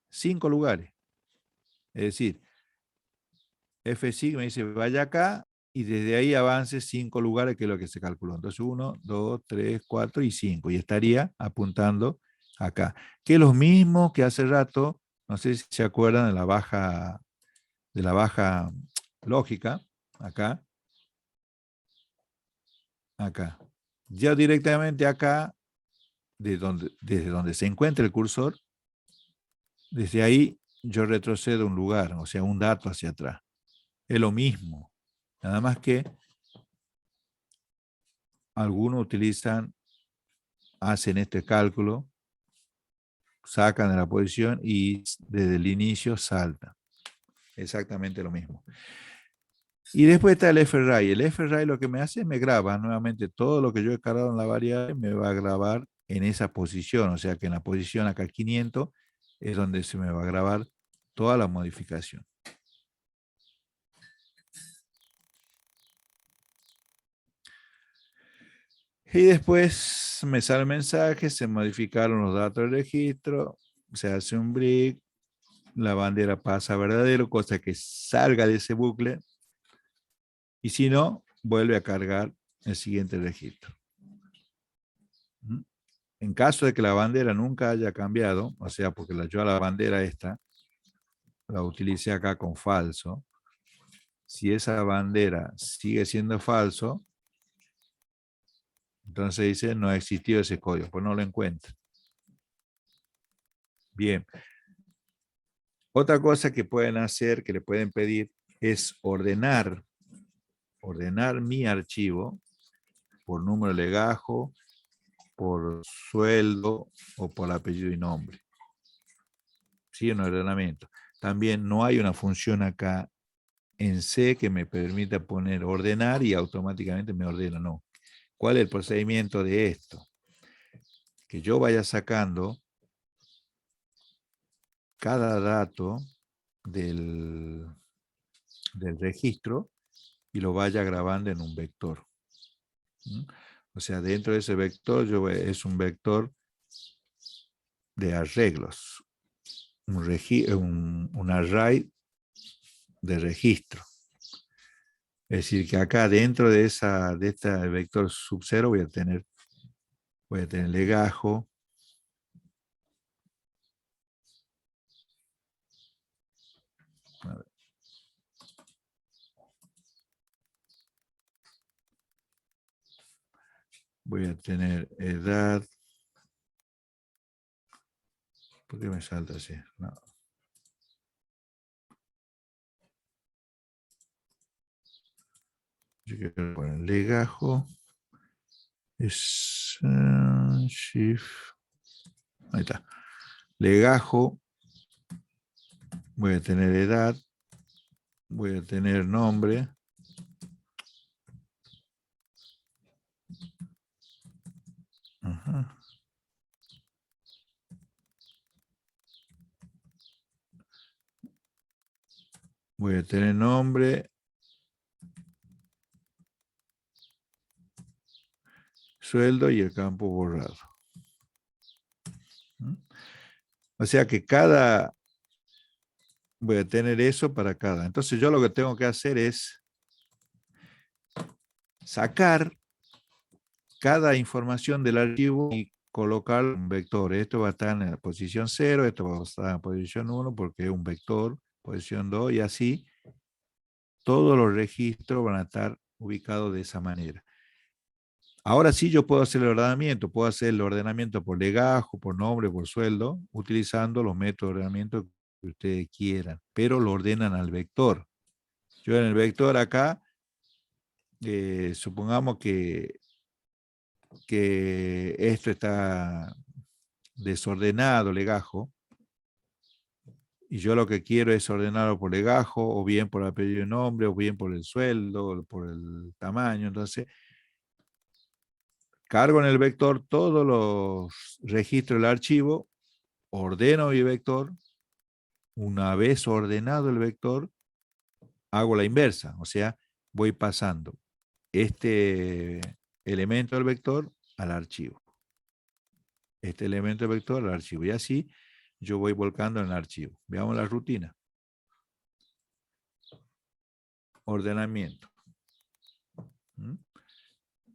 5 lugares. Es decir, fsig me dice vaya acá y desde ahí avance 5 lugares, que es lo que se calculó. Entonces 1, 2, 3, 4 y 5. Y estaría apuntando acá. Que es lo mismo que hace rato, no sé si se acuerdan de la baja lógica, acá. Ya directamente acá, desde donde se encuentra el cursor, desde ahí yo retrocedo un lugar, o sea, un dato hacia atrás. Es lo mismo. Nada más que algunos hacen este cálculo, sacan de la posición y desde el inicio saltan. Exactamente lo mismo. Y después está el FRAI. El FRAI lo que me hace es me graba nuevamente todo lo que yo he cargado en la variable, me va a grabar en esa posición. O sea que en la posición acá 500 es donde se me va a grabar toda la modificación. Y después me sale el mensaje, se modificaron los datos del registro, se hace un break, la bandera pasa a verdadero, cosa que salga de ese bucle. Y si no, vuelve a cargar el siguiente registro. En caso de que la bandera nunca haya cambiado, o sea, porque yo a la bandera esta la utilicé acá con falso, si esa bandera sigue siendo falso, entonces dice no ha existido ese código, pues no lo encuentra. Bien. Otra cosa que pueden hacer, que le pueden pedir, es ordenar mi archivo por número de legajo, por sueldo o por apellido y nombre. Sí, un ordenamiento. También no hay una función acá en C que me permita poner ordenar y automáticamente me ordena. No. ¿Cuál es el procedimiento de esto? Que yo vaya sacando cada dato del registro y lo vaya grabando en un vector. O sea, dentro de ese vector es un vector de arreglos, un array de registro. Es decir, que acá dentro de este vector sub 0 voy a tener Voy a tener legajo. A ver. Voy a tener edad. ¿Por qué me salta así? No. Yo quiero poner legajo. Es shift. Ahí está. Legajo. Voy a tener edad. Voy a tener nombre. Ajá. Voy a tener nombre, sueldo y el campo borrado. O sea que voy a tener eso para cada. Entonces yo lo que tengo que hacer es sacar cada información del archivo y colocar un vector. Esto va a estar en la posición 0, esto va a estar en la posición 1 porque es un vector, posición 2 y así todos los registros van a estar ubicados de esa manera. Ahora sí yo puedo hacer el ordenamiento, puedo hacer el ordenamiento por legajo, por nombre, por sueldo, utilizando los métodos de ordenamiento que ustedes quieran, pero lo ordenan al vector. Yo en el vector acá, supongamos que esto está desordenado, legajo, y yo lo que quiero es ordenarlo por legajo, o bien por apellido y nombre, o bien por el sueldo, o por el tamaño. Entonces, cargo en el vector todos los registros del archivo, ordeno mi vector. Una vez ordenado el vector, hago la inversa, o sea, voy pasando este elemento del vector al archivo. Este elemento del vector al archivo. Y así yo voy volcando en el archivo. Veamos la rutina. Ordenamiento.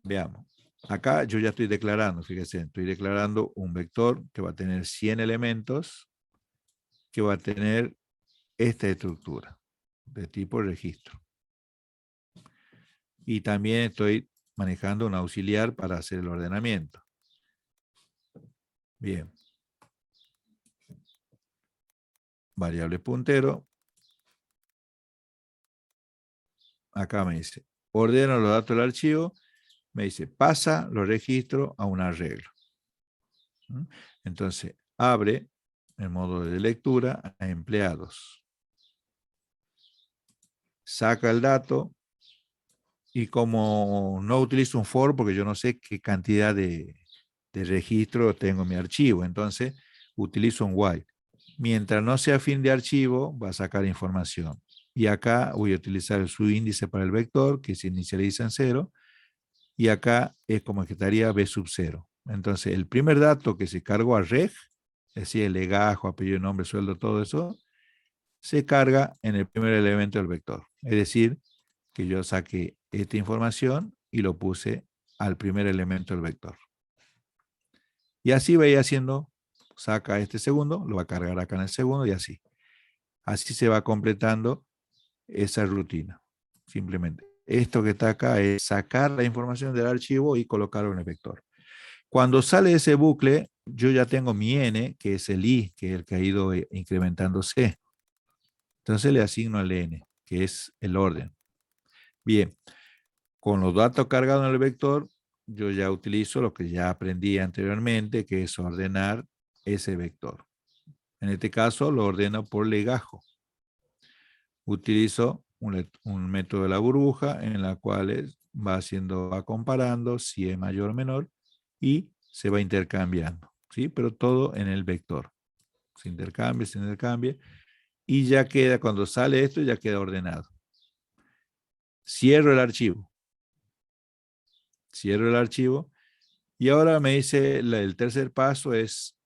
Veamos. Acá yo ya estoy declarando, fíjense, estoy declarando un vector que va a tener 100 elementos, que va a tener esta estructura de tipo registro. Y también estoy manejando un auxiliar para hacer el ordenamiento. Bien. Variable puntero. Acá me dice, ordeno los datos del archivo. Me dice, pasa los registros a un arreglo. Entonces, abre el modo de lectura a empleados. Saca el dato. Y como no utilizo un for, porque yo no sé qué cantidad de registro tengo en mi archivo, entonces utilizo un while. Mientras no sea fin de archivo, va a sacar información. Y acá voy a utilizar el subíndice para el vector, que se inicializa en 0. Y acá es como que estaría b sub 0. Entonces, el primer dato que se cargó a reg, es decir, el legajo, apellido, nombre, sueldo, todo eso, se carga en el primer elemento del vector. Es decir, que yo saqué esta información y lo puse al primer elemento del vector. Y así voy haciendo, saca este segundo, lo va a cargar acá en el segundo y así. Así se va completando esa rutina. Simplemente. Esto que está acá es sacar la información del archivo y colocarlo en el vector. Cuando sale ese bucle, yo ya tengo mi n, que es el i, que es el que ha ido incrementándose. Entonces le asigno al n, que es el orden. Bien, con los datos cargados en el vector, yo ya utilizo lo que ya aprendí anteriormente, que es ordenar ese vector. En este caso lo ordeno por legajo. Utilizo un método de la burbuja en la cual va comparando si es mayor o menor y se va intercambiando, ¿sí? Pero todo en el vector. Se intercambia y ya queda, cuando sale esto, ya queda ordenado. Cierro el archivo. Cierro el archivo y ahora me dice el tercer paso es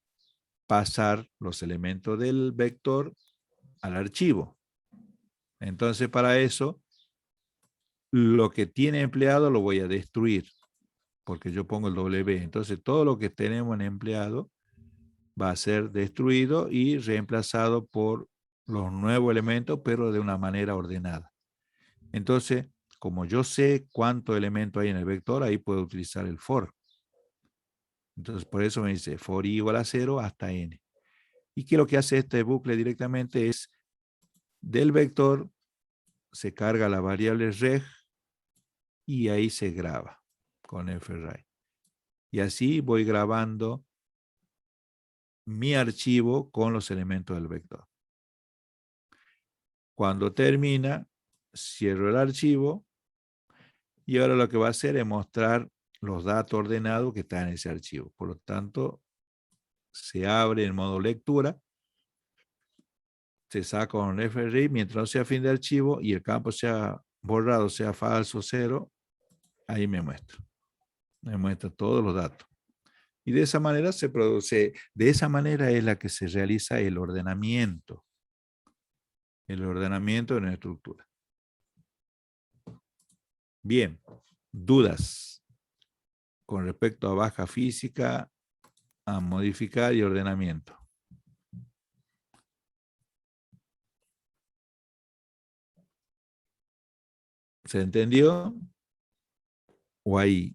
pasar los elementos del vector al archivo. Entonces, para eso, lo que tiene empleado lo voy a destruir. porque yo pongo el W. Entonces, todo lo que tenemos en empleado va a ser destruido y reemplazado por los nuevos elementos, pero de una manera ordenada. Entonces, como yo sé cuánto elemento hay en el vector, ahí puedo utilizar el for. Entonces, por eso me dice for i igual a 0 hasta n. Y que lo que hace este bucle directamente es, del vector se carga la variable reg y ahí se graba con farray. Y así voy grabando mi archivo con los elementos del vector. Cuando termina, cierro el archivo y ahora lo que va a hacer es mostrar los datos ordenados que están en ese archivo. Por lo tanto, se abre en modo lectura, se saca un FRI mientras no sea fin de archivo y el campo sea borrado, sea falso, 0, ahí me muestra todos los datos. Y de esa manera se produce, de esa manera es la que se realiza el ordenamiento de una estructura. Bien, dudas con respecto a baja física, a modificar y ordenamiento. ¿Se entendió? ¿O hay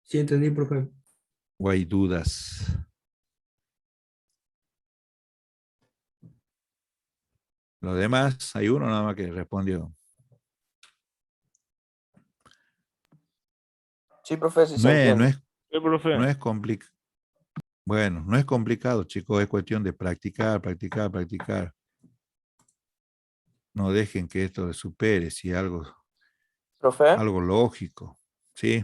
Sí, entendí, profe. dudas? Los demás, hay uno nada más que respondió. Sí, profe, sí se No entiende. es complicado. Bueno, no es complicado, chicos, es cuestión de practicar. No dejen que esto les supere, si algo Profe, lógico. ¿Sí?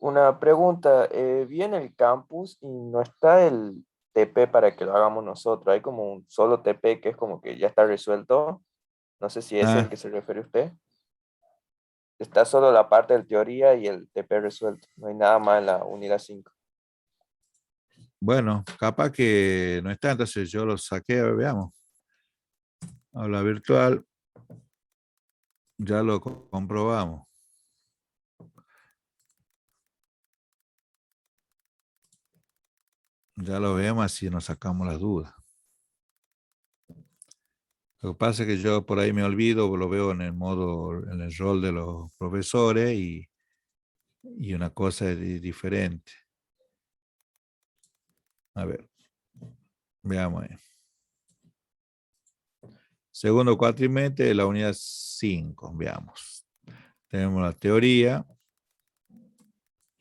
una pregunta. Vi en el campus y no está el TP para que lo hagamos nosotros. Hay como un solo TP que es como que ya está resuelto. No sé si es el Ah, que se refiere usted. Está solo la parte de teoría y el TP resuelto. No hay nada más en la unidad 5. bueno, capaz que no está, entonces yo lo saqué, a ver, veamos. Aula virtual, ya lo comprobamos. Ya lo vemos, así nos sacamos las dudas. Lo que pasa es que yo por ahí me olvido, lo veo en el rol de los profesores y una cosa es diferente. A ver, veamos ahí. Segundo cuatrimestre de la unidad 5, veamos. Tenemos la teoría,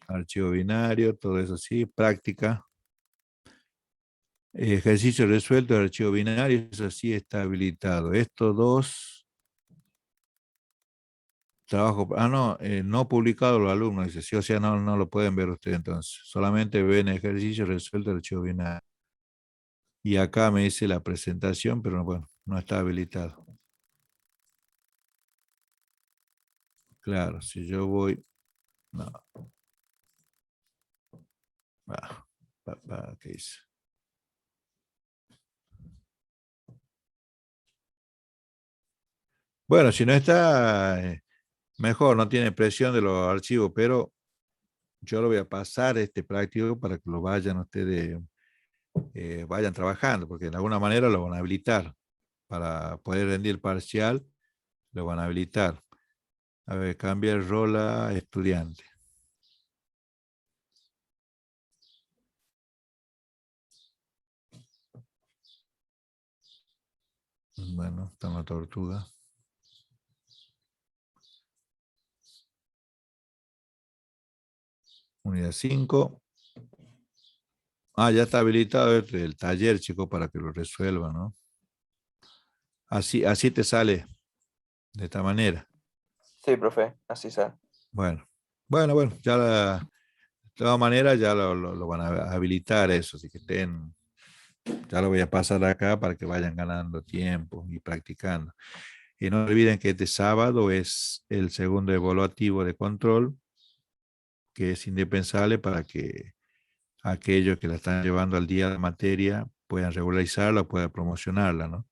archivo binario, todo eso sí, práctica. Ejercicio resuelto de archivo binario, eso sí está habilitado. Estos dos, trabajo, no publicado los alumnos, dice, sí, o sea, no lo pueden ver ustedes entonces. Solamente ven ejercicio resuelto de archivo binario. Y acá me dice la presentación, pero bueno, no está habilitado. Claro, si yo voy, no. ¿Qué dice? Bueno, si no está, mejor, no tiene presión de los archivos, pero yo lo voy a pasar este práctico para que lo vayan ustedes, vayan trabajando, porque de alguna manera lo van a habilitar. Para poder rendir parcial, lo van a habilitar. A ver, cambia el rol a estudiante. Bueno, está una tortuga. Unidad 5. Ya está habilitado el taller, chicos, para que lo resuelvan, ¿no? Así te sale de esta manera. Sí, profe, así sale. Bueno, ya de todas maneras ya lo van a habilitar eso, así que ya lo voy a pasar acá para que vayan ganando tiempo y practicando. Y no olviden que este sábado es el segundo evaluativo de control, que es indispensable para que aquellos que la están llevando al día de materia puedan regularizarla, puedan promocionarla, ¿no?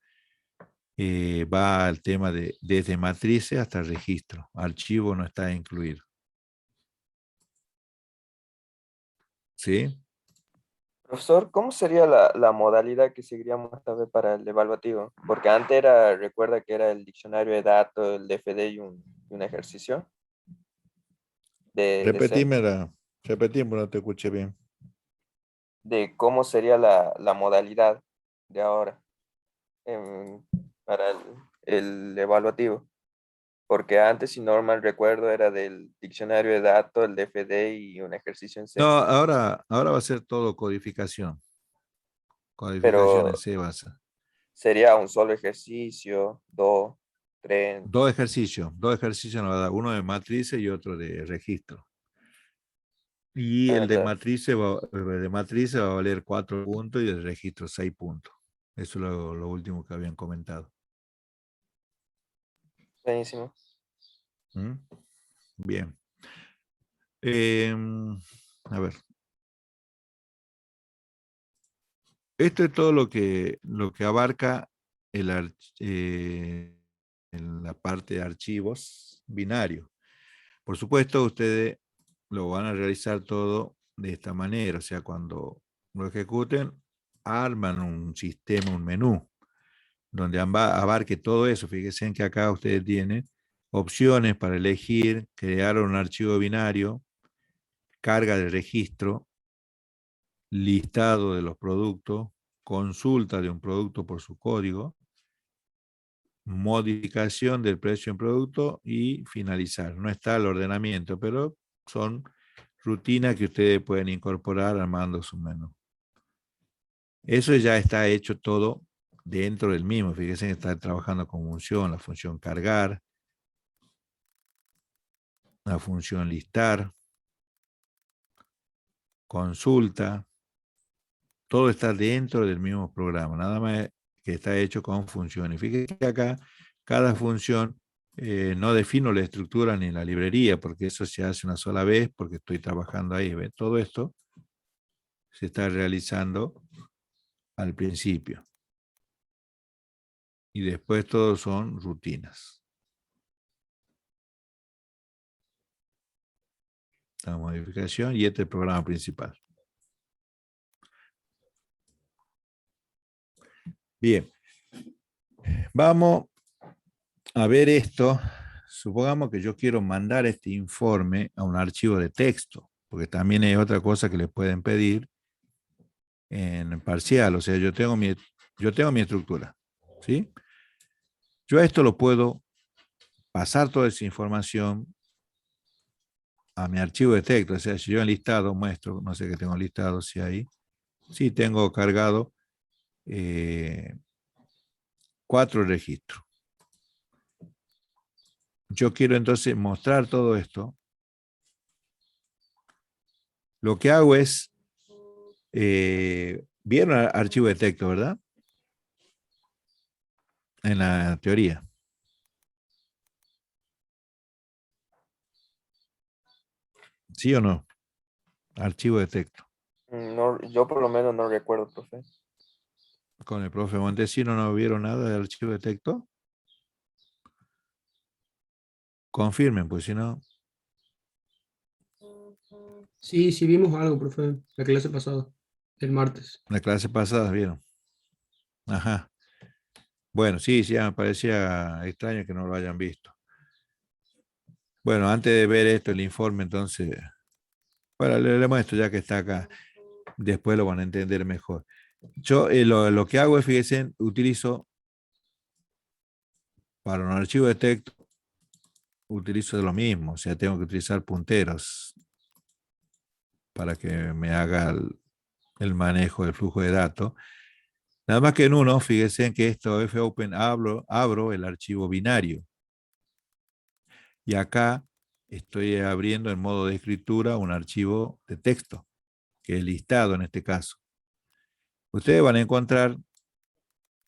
Va al tema desde matrices hasta registro. Archivo no está incluido. ¿sí? Profesor, ¿cómo sería la modalidad que seguiríamos esta vez para el evaluativo? Porque antes era, recuerda que era el diccionario de datos, el DFD y un ejercicio de C, Repetimos, no te escuché bien. de cómo sería la modalidad de ahora para el evaluativo. Porque antes, si no mal recuerdo, era del diccionario de datos, el DFD y un ejercicio en No, C. ahora va a ser todo codificación. Codificación en Pero C va a ser. sería un solo ejercicio, dos, tres. Dos ejercicios nos va a dar, uno de matrices y otro de registro. Y el Claro. de matrices va a valer 4 puntos y el registro 6 puntos. Eso es lo último que habían comentado. Buenísimo. ¿Mm? Bien. A ver. Esto es todo lo que abarca en la parte de archivos binarios. Por supuesto, ustedes lo van a realizar todo de esta manera. O sea, cuando lo ejecuten, arman un sistema, un menú, donde abarque todo eso. Fíjense en que acá ustedes tienen opciones para elegir, crear un archivo binario, carga de registro, listado de los productos, consulta de un producto por su código, modificación del precio en producto y finalizar. No está el ordenamiento, pero son rutinas que ustedes pueden incorporar armando su menú. Eso ya está hecho todo dentro del mismo. Fíjense que está trabajando con función, la función cargar, la función listar, consulta, todo está dentro del mismo programa, nada más que está hecho con funciones. Fíjense que acá cada función no defino la estructura ni la librería, porque eso se hace una sola vez, porque estoy trabajando ahí. ¿Ve? Todo esto se está realizando al principio. Y después todos son rutinas. La modificación y este es el programa principal. Bien, vamos a ver esto. Supongamos que yo quiero mandar este informe a un archivo de texto, porque también hay otra cosa que le pueden pedir en parcial. O sea, yo tengo mi estructura, ¿sí? Yo a esto lo puedo pasar toda esa información a mi archivo de texto. O sea, si yo en listado muestro, no sé qué tengo listado, si hay, sí tengo cargado 4 registros. Yo quiero entonces mostrar todo esto. Lo que hago es, vieron el archivo de texto, ¿verdad? En la teoría. ¿Sí o no? Archivo de texto. No, yo por lo menos no recuerdo, profe. Con el profe Montesino no vieron nada del archivo de texto. Confirmen, pues si no. Sí, sí vimos algo, profe, la clase pasada, el martes. La clase pasada vieron. Ajá. Bueno, sí, ya me parecía extraño que no lo hayan visto. Bueno, antes de ver esto, el informe, entonces, bueno, le muestro ya que está acá. Después lo van a entender mejor. Yo lo que hago es, fíjense, utilizo para un archivo de texto, utilizo lo mismo. O sea, tengo que utilizar punteros para que me haga el manejo del flujo de datos. Nada más que en uno, fíjense que esto fopen abro el archivo binario. Y acá estoy abriendo en modo de escritura un archivo de texto, que es listado en este caso. Ustedes van a encontrar,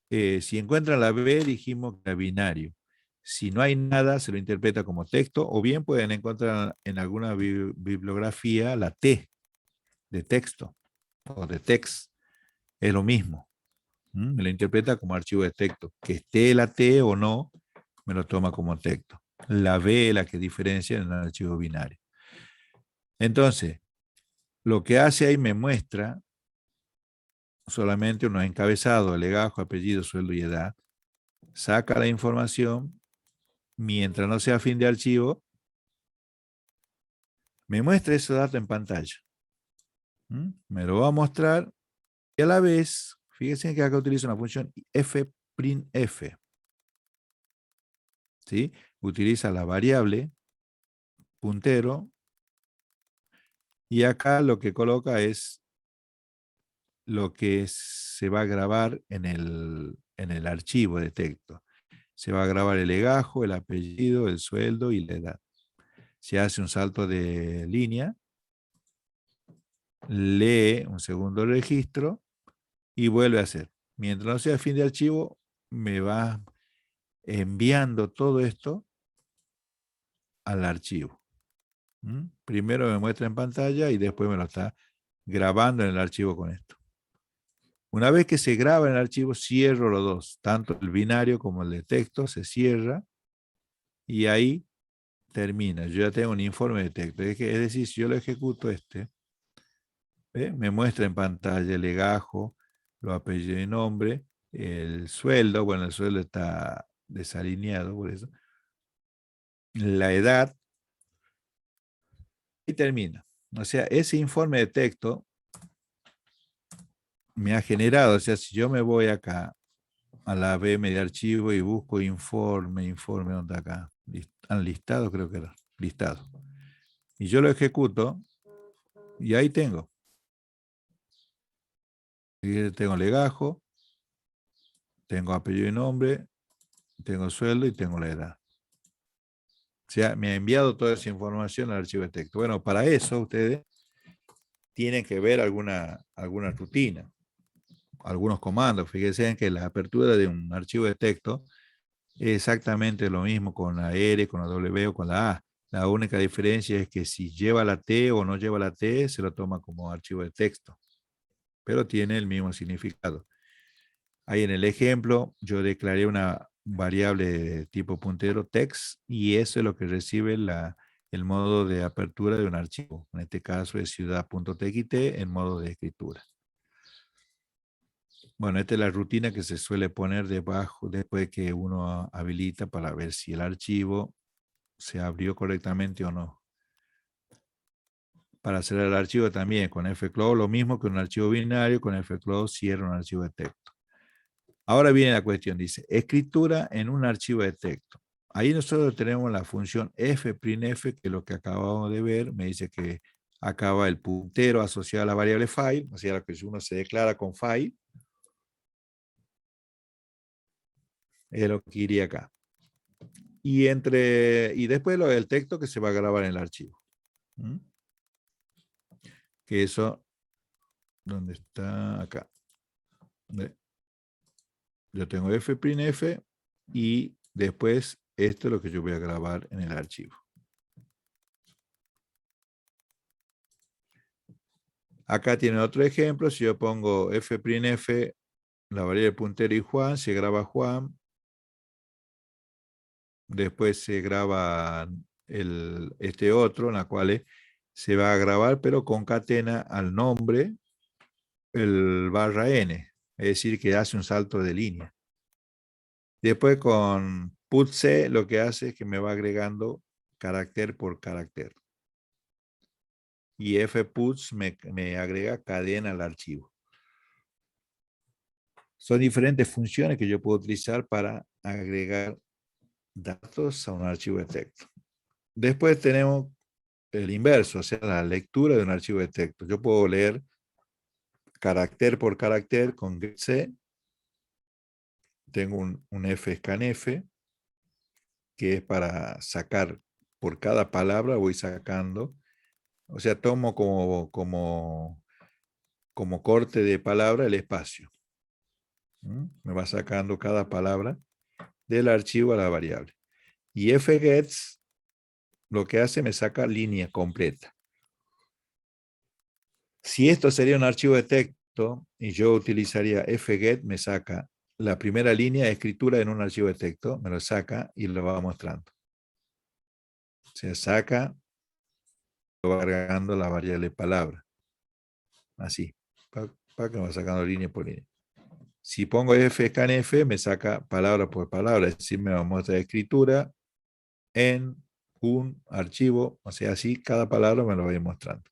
si encuentran la B, dijimos que es binario. Si no hay nada, se lo interpreta como texto, o bien pueden encontrar en alguna bibliografía la T de texto o de text. Es lo mismo. Me lo interpreta como archivo de texto. Que esté la T o no, me lo toma como texto. La B es la que diferencia en el archivo binario. Entonces, Lo que hace ahí me muestra solamente unos encabezados, legajo, apellido, sueldo y edad. Saca la información, mientras no sea fin de archivo, me muestra ese dato en pantalla. Me lo va a mostrar y a la vez, fíjense que acá utilizo una función fprintf. ¿Sí? Utiliza la variable puntero y acá lo que coloca es lo que se va a grabar en el archivo de texto. Se va a grabar el legajo, el apellido, el sueldo y la edad. Se hace un salto de línea, lee un segundo registro y vuelve a hacer. Mientras no sea fin de archivo, me va enviando todo esto al archivo. Primero me muestra en pantalla y después me lo está grabando en el archivo con esto. Una vez que se graba en el archivo, cierro los dos, tanto el binario como el de texto, se cierra y ahí termina. Yo ya tengo un informe de texto. Es decir, si yo lo ejecuto me muestra en pantalla el legajo, los apellidos y nombre, el sueldo, bueno, el sueldo está desalineado por eso, la edad, y termina. O sea, ese informe de texto me ha generado, o sea, si yo me voy acá a la VM de archivo y busco informe, ¿dónde está acá? Listado, creo que era, listado. Y yo lo ejecuto y ahí tengo. Y tengo legajo, tengo apellido y nombre, tengo sueldo y tengo la edad. O sea, me ha enviado toda esa información al archivo de texto. Bueno, para eso ustedes tienen que ver alguna rutina, algunos comandos. Fíjense que la apertura de un archivo de texto es exactamente lo mismo con la R, con la W o con la A. La única diferencia es que si lleva la T o no lleva la T, se lo toma como archivo de texto, pero tiene el mismo significado. Ahí en el ejemplo, yo declaré una variable de tipo puntero text y eso es lo que recibe el modo de apertura de un archivo. En este caso es ciudad.txt en modo de escritura. Bueno, esta es la rutina que se suele poner debajo después que uno habilita para ver si el archivo se abrió correctamente o no. Para hacer el archivo también con fclose, lo mismo que un archivo binario, con fclose cierra un archivo de texto. Ahora viene la cuestión, dice, escritura en un archivo de texto. Ahí nosotros tenemos la función fprintf, que es lo que acabamos de ver, me dice que acaba el puntero asociado a la variable file, o sea, lo que uno se declara con file, es lo que iría acá. Y después lo del texto que se va a grabar en el archivo. Que eso, ¿dónde está? Acá. Yo tengo fprintf y después esto es lo que yo voy a grabar en el archivo. Acá tiene otro ejemplo. Si yo pongo fprintf, la variable puntero y Juan, se graba Juan. Después se graba este otro, en la cual se va a grabar, pero concatena al nombre el /n. Es decir, que hace un salto de línea. Después con putC lo que hace es que me va agregando carácter por carácter. Y fputs me agrega cadena al archivo. Son diferentes funciones que yo puedo utilizar para agregar datos a un archivo de texto. Después tenemos el inverso, o sea, la lectura de un archivo de texto. Yo puedo leer carácter por carácter con getC. Tengo un fscanf, que es para sacar por cada palabra, voy sacando. O sea, tomo como corte de palabra el espacio. Me va sacando cada palabra del archivo a la variable. Y fgets lo que hace me saca línea completa. Si esto sería un archivo de texto y yo utilizaría fget, me saca la primera línea de escritura en un archivo de texto, me lo saca y lo va mostrando. Se saca, lo va agregando la variable palabra. así, para que me va sacando línea por línea. Si pongo fscanf, me saca palabra por palabra, es decir, me muestra escritura en un archivo, o sea, así cada palabra me lo va a ir mostrando.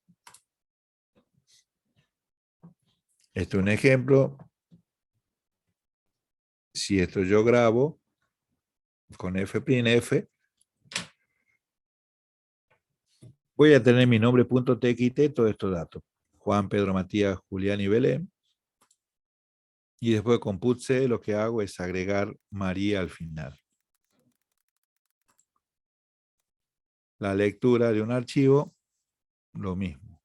Este es un ejemplo. Si esto yo grabo con f'F, voy a tener mi nombre.txt, todos estos datos. Juan, Pedro, Matías, Julián y Belén. Y después con putC lo que hago es agregar María al final. La lectura de un archivo, lo mismo.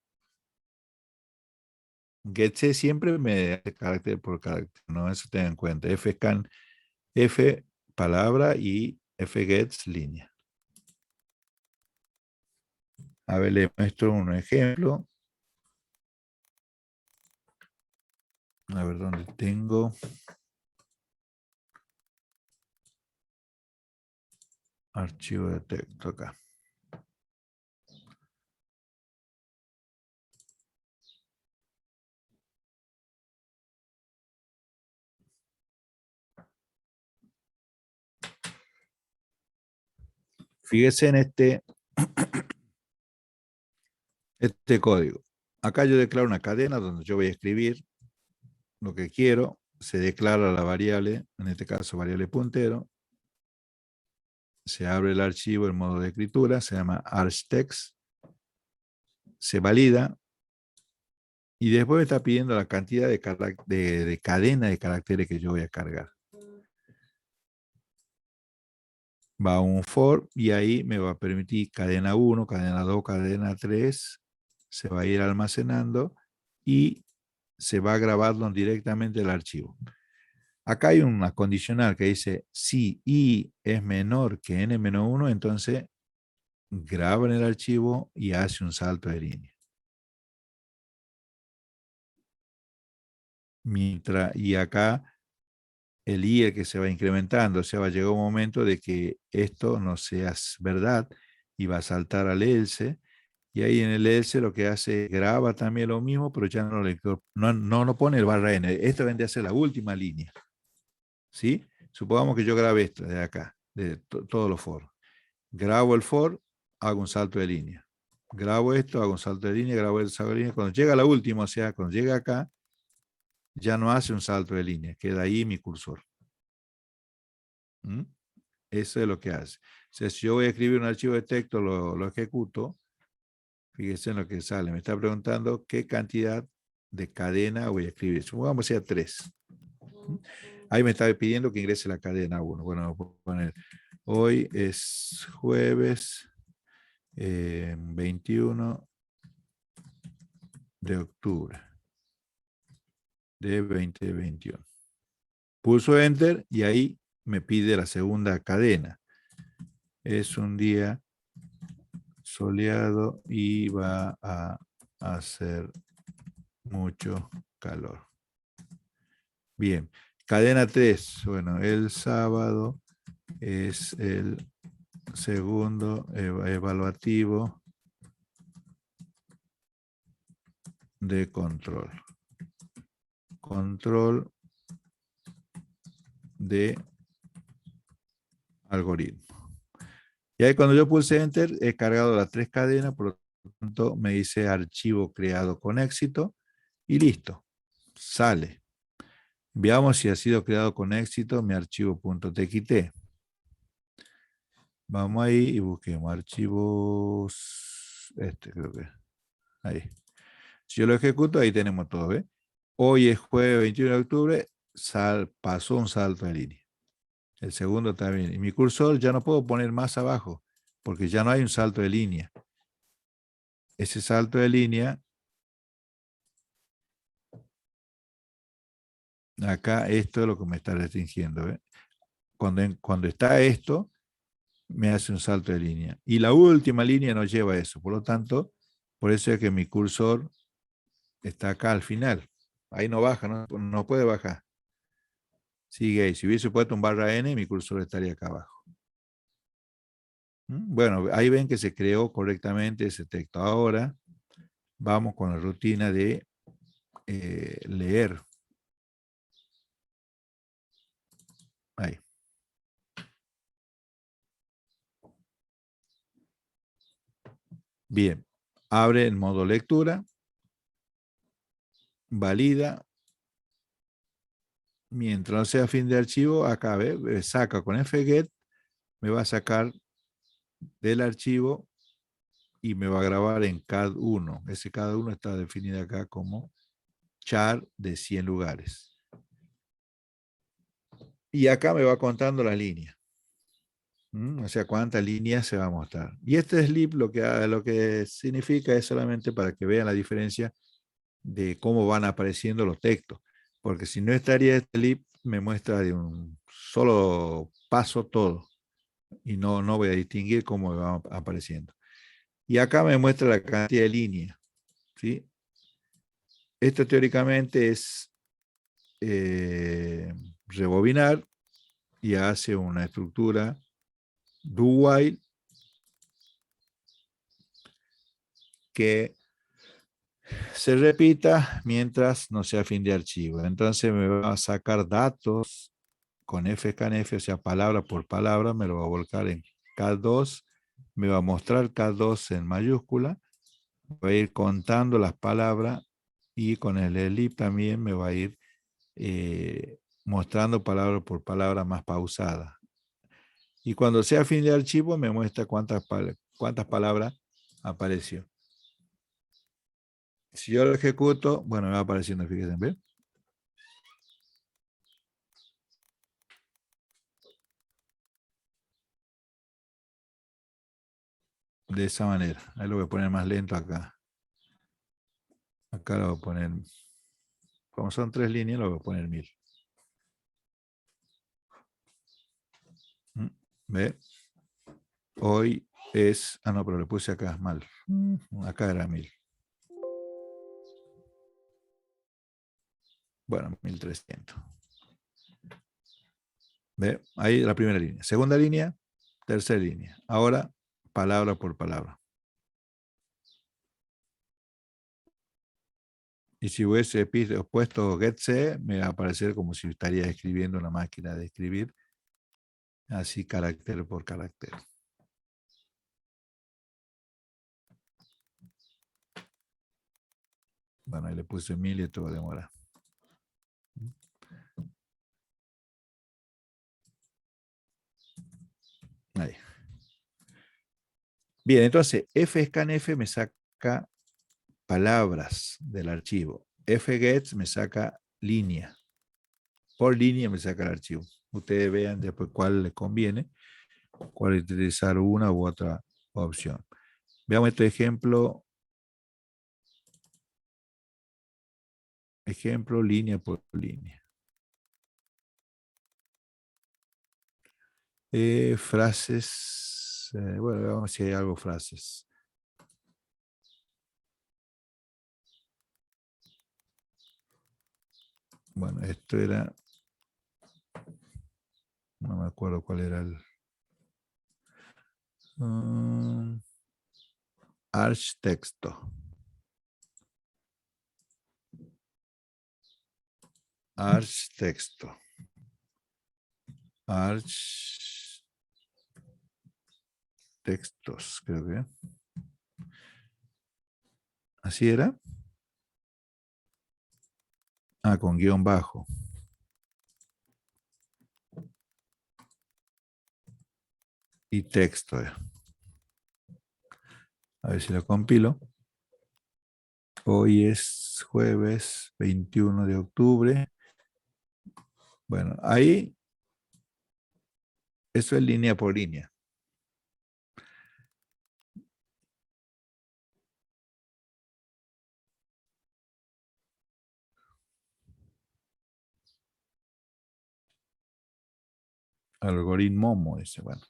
getC siempre me da carácter por carácter, ¿no? Eso ten en cuenta. Fscan, F palabra y fgets línea. A ver, le muestro un ejemplo. A ver dónde tengo. Archivo de texto acá. Fíjese en este código. Acá yo declaro una cadena donde yo voy a escribir lo que quiero. Se declara la variable, en este caso variable puntero. Se abre el archivo en modo de escritura, se llama argtext. Se valida. Y después me está pidiendo la cantidad de cadena de caracteres que yo voy a cargar. Va a un for y ahí me va a permitir cadena 1, cadena 2, cadena 3. Se va a ir almacenando y se va grabando directamente el archivo. Acá hay una condicional que dice si i es menor que n-1, entonces graba en el archivo y hace un salto de línea. Y acá el i es que se va incrementando, o sea, va a llegar un momento de que esto no sea verdad y va a saltar al else, y ahí en el else lo que hace, graba también lo mismo, pero ya no pone el barra n. Esto vendría a ser la última línea. ¿Sí? Supongamos que yo grabe esto de acá, de todos los for. Grabo el for, hago un salto de línea. Grabo esto, hago un salto de línea, grabo el salto de línea. Cuando llega a la última, o sea, cuando llega acá, ya no hace un salto de línea, queda ahí mi cursor. ¿Mm? Eso es lo que hace. O sea, si yo voy a escribir un archivo de texto, lo ejecuto, fíjense en lo que sale. Me está preguntando qué cantidad de cadena voy a escribir. Supongamos que sea 3. Ahí me está pidiendo que ingrese la cadena 1. Bueno, voy a poner, hoy es jueves 21 de octubre de 2021. Pulso Enter y ahí me pide la segunda cadena. Es un día soleado y va a hacer mucho calor. Bien, cadena 3. Bueno, el sábado es el segundo evaluativo de control. Control de algoritmo. Y ahí cuando yo pulse Enter, he cargado las 3 cadenas, por lo tanto me dice archivo creado con éxito y listo, sale. Veamos si ha sido creado con éxito mi archivo.txt. Vamos ahí y busquemos archivos, creo que, ahí. Si yo lo ejecuto, ahí tenemos todo, ¿ves? Hoy es jueves 21 de octubre, pasó un salto de línea. El segundo también. Y mi cursor ya no puedo poner más abajo, porque ya no hay un salto de línea. Ese salto de línea, acá esto es lo que me está restringiendo. ¿Ves? Cuando está esto, me hace un salto de línea. Y la última línea no lleva eso. Por lo tanto, por eso es que mi cursor está acá al final. Ahí no baja, no puede bajar. Sigue ahí. Si hubiese puesto un barra N, mi cursor estaría acá abajo. Bueno, ahí ven que se creó correctamente ese texto. Ahora vamos con la rutina de leer. Ahí. Bien, abre en modo lectura, valida, mientras no sea fin de archivo, acá saca con fget, me va a sacar del archivo y me va a grabar en CAD1. Ese CAD1 está definido acá como char de 100 lugares. Y acá me va contando las líneas. O sea, cuántas líneas se va a mostrar. Y este slip lo que significa es solamente para que vean la diferencia de cómo van apareciendo los textos. Porque si no estaría este slip, me muestra de un solo paso todo. Y no voy a distinguir cómo va apareciendo. Y acá me muestra la cantidad de líneas. ¿Sí? Esto teóricamente es rebobinar y hace una estructura do while que se repita mientras no sea fin de archivo. Entonces me va a sacar datos con fscanf, o sea, palabra por palabra, me lo va a volcar en CAD2, me va a mostrar CAD2 en mayúscula, va a ir contando las palabras y con el elip también me va a ir mostrando palabra por palabra más pausada. Y cuando sea fin de archivo me muestra cuántas palabras apareció. Si yo lo ejecuto, bueno, me va apareciendo, fíjense, ¿ven? De esa manera. Ahí lo voy a poner más lento acá. Acá lo voy a poner, como son 3 líneas, lo voy a poner 1000. ¿Ve? Hoy es, no, pero le puse acá mal. Acá era 1000. Bueno, 1300. ¿Ve? Ahí la primera línea. Segunda línea, tercera línea. Ahora, palabra por palabra. Y si hubiese puesto getC, me va a aparecer como si estaría escribiendo en la máquina de escribir. Así, carácter por carácter. Bueno, ahí le puse 1000 y esto va a demorar. Ahí. Bien, entonces fscanf me saca palabras del archivo. fget me saca línea. Por línea me saca el archivo. Ustedes vean después cuál les conviene, cuál utilizar una u otra opción. Veamos este ejemplo. Ejemplo, línea por línea. Frases. Bueno, veamos si hay algo frases. Bueno, esto era. No me acuerdo cuál era el. Arch texto. Arch texto. Arch textos, creo que. ¿Así era? Ah, con guión bajo. Y texto. A ver si lo compilo. Hoy es jueves 21 de octubre. Bueno, ahí eso es línea por línea. Algoritmo Momo, dice, bueno.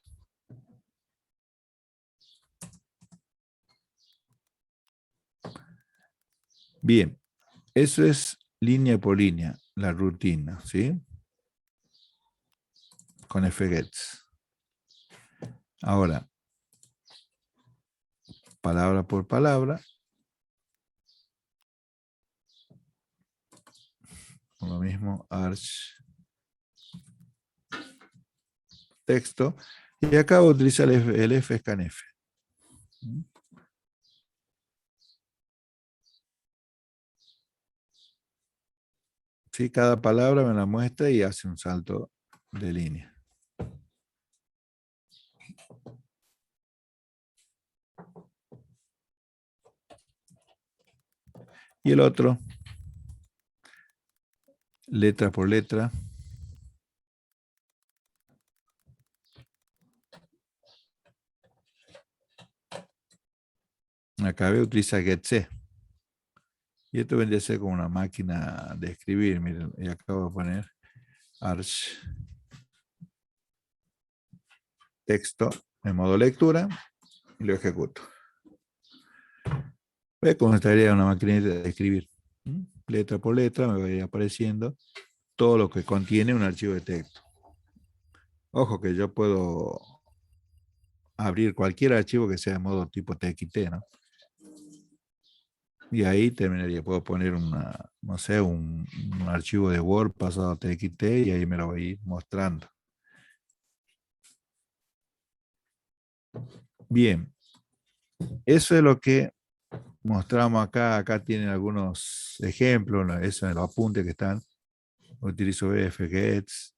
Bien, eso es línea por línea, la rutina, ¿sí? Con fgets. Ahora, palabra por palabra. por lo mismo, arch texto. Y acá voy a utilizar el fscanf. ¿Sí? Cada palabra me la muestra y hace un salto de línea. Y el otro, letra por letra. Acá voy a utilizar getC. Y esto vendría a ser como una máquina de escribir. Miren, y acá voy a poner arch texto en modo lectura y lo ejecuto. Ve cómo estaría una maquinita de escribir. Letra por letra me va a ir apareciendo todo lo que contiene un archivo de texto. Ojo que yo puedo abrir cualquier archivo que sea de modo tipo TXT, ¿no? Y ahí terminaría. Puedo poner no sé, un archivo de Word pasado a TXT y ahí me lo voy a ir mostrando. Bien. Eso es lo que mostramos acá. Acá tienen algunos ejemplos. Eso en los apuntes que están. Utilizo fgets,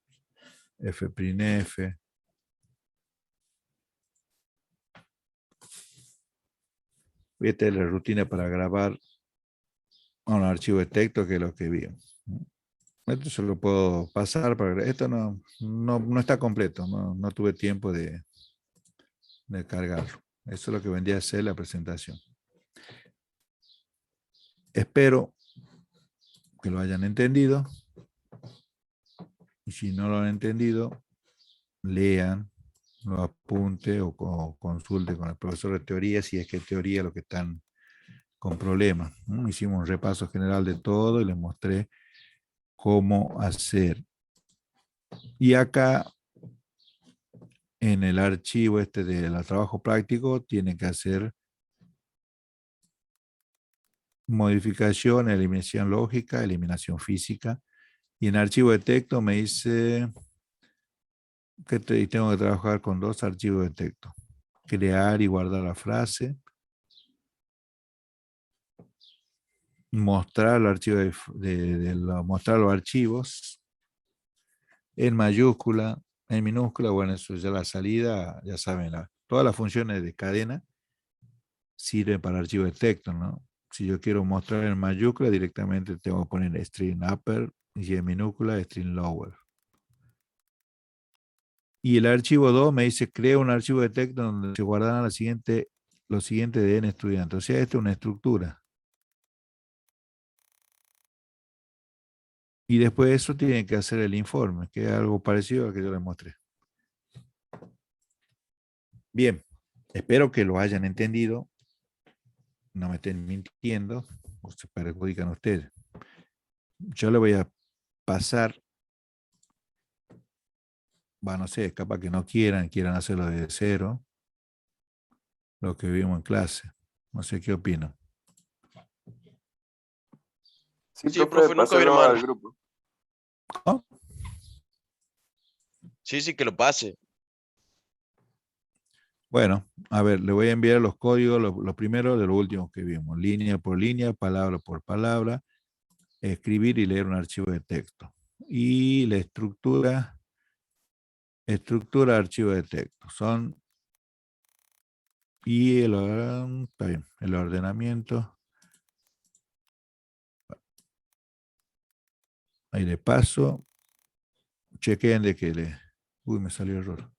fprintf. Esta es la rutina para grabar un archivo de texto, que es lo que vimos. Esto se lo puedo pasar para... Esto no está completo, no tuve tiempo de cargarlo. Eso es lo que vendría a ser la presentación. Espero que lo hayan entendido. Y si no lo han entendido, lean, lo apunte o consulte con el profesor de teoría si es que es teoría lo que están con problemas. Hicimos un repaso general de todo y les mostré cómo hacer. Y acá, en el archivo este del trabajo práctico, tienen que hacer modificación, eliminación lógica, eliminación física. Y en archivo de texto me dice que tengo que trabajar con 2 archivos de texto. Crear y guardar la frase. Mostrar el archivo mostrar los archivos en mayúscula, en minúscula. Bueno, eso ya la salida, ya saben, todas las funciones de cadena sirven para archivos de texto, ¿no? Si yo quiero mostrar en mayúscula, directamente tengo que poner string upper y en minúscula string lower. Y el archivo 2 me dice, crea un archivo de texto donde se guardarán lo siguiente de n estudiantes. O sea, esta es una estructura. Y después de eso tienen que hacer el informe, que es algo parecido al que yo les mostré. Bien, espero que lo hayan entendido. No me estén mintiendo, o se perjudican ustedes. Yo le voy a pasar, no sé, capaz que no quieran hacerlo de cero, lo que vimos en clase. No sé qué opinan. Sí, Sí, profe, nunca viene pásalo mal. al grupo. ¿No? Sí, que lo pase. Bueno, a ver, le voy a enviar los códigos, lo primero de lo último que vimos. Línea por línea, palabra por palabra, escribir y leer un archivo de texto. Y la estructura archivo de texto. Y está bien, el ordenamiento. Ahí le paso. Chequen de que uy, me salió error.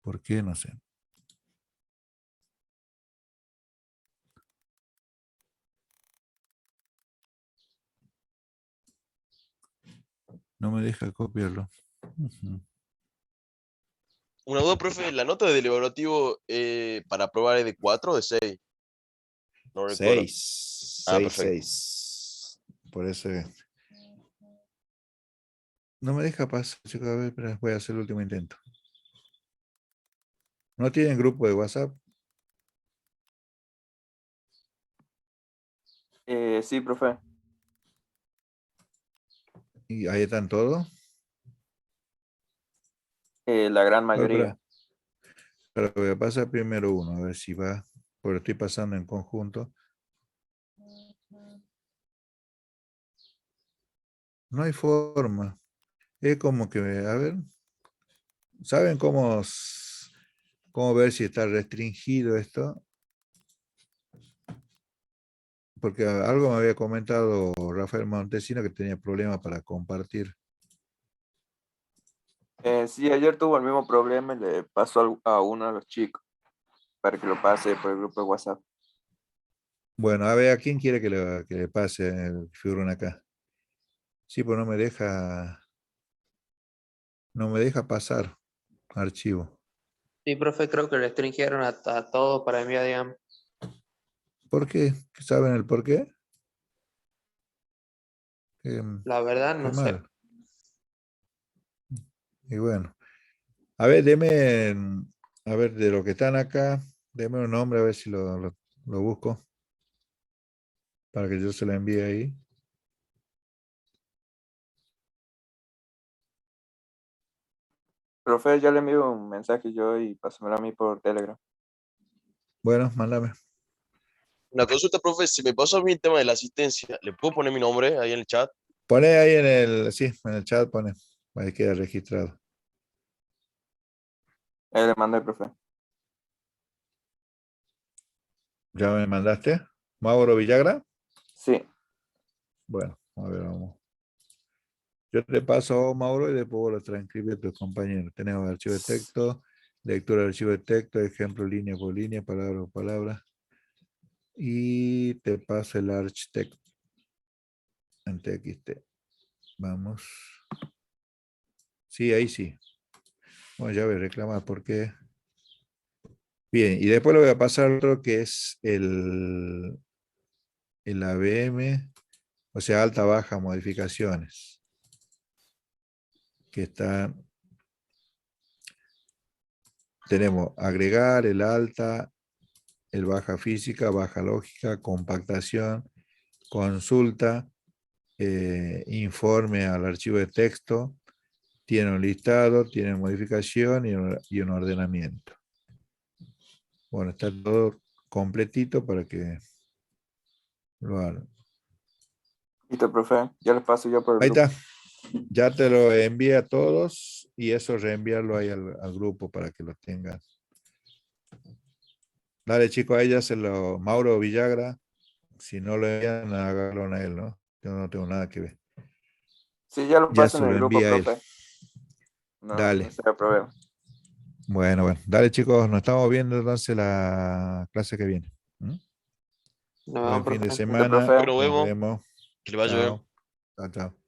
¿Por qué? No sé. No me deja copiarlo. Una duda, profe, ¿la nota del evaluativo para aprobar es de 4 o de 6? No recuerdo. 6. Ah, 6, perfecto. 6. Por eso no me deja pasar, chicos. A ver, pero voy a hacer el último intento. ¿No tienen grupo de WhatsApp? Sí, profe. Y ahí están todos. La gran No, mayoría. pero voy a pasar primero uno, a ver si va, porque estoy pasando en conjunto. No hay forma. Es como que, a ver, ¿saben cómo ver si está restringido esto? Porque algo me había comentado Rafael Montesino que tenía problemas para compartir. Sí, ayer tuvo el mismo problema y le pasó a uno de los chicos para que lo pase por el grupo de WhatsApp. Bueno, a ver, ¿a quién quiere que le pase el figurón acá? Sí, pues no me deja pasar archivo. Sí, profe, creo que restringieron a todos para enviar, digamos. ¿Por qué? ¿Saben el por qué? La verdad, Qué no sé. mal. Y bueno, a ver, a ver, de lo que están acá, deme un nombre a ver si lo busco para que yo se lo envíe ahí. Profe, ya le envío un mensaje yo y pásamelo a mí por Telegram. Bueno, mándame. Una consulta, profe, si me pasó a mí el tema de la asistencia, ¿le puedo poner mi nombre ahí en el chat? Pone ahí sí, en el chat pone, ahí queda registrado. Ahí le mandé, profe. ¿Ya me mandaste? ¿Mauro Villagra? Sí. Bueno, a ver, vamos. Yo te paso, Mauro, y después lo transcribe a tus compañeros. Tenemos archivo de texto, lectura de archivo de texto, ejemplo línea por línea, palabra por palabra. Y te paso el architect en TXT. Vamos. Sí, ahí sí. Bueno, ya voy a reclamar porque. Bien, y después le voy a pasar otro que es el ABM, o sea, alta, baja, modificaciones. Que está. Tenemos agregar, el alta, el baja física, baja lógica, compactación, consulta, informe al archivo de texto, tiene un listado, tiene modificación y un ordenamiento. Bueno, está todo completito para que lo hagan. Listo, profe. Ya les paso yo por el Ahí grupo. está. Ya te lo envié a todos y eso reenviarlo ahí al grupo para que lo tengan. Dale, chicos, a ella Mauro Villagra. Si no lo envían, háganlo a él, ¿no? Yo no tengo nada que ver. Sí, ya lo Ya paso se en lo el grupo, envía a él. profe. No, Dale. no será problema. Bueno. Dale, chicos, nos estamos viendo entonces la clase que viene. ¿Mm? Nos Buen vemos, fin de profe. Listo, semana. profe. Bueno, nos Nos vemos. vemos. Que le vaya bien. Chao. Chao, chao.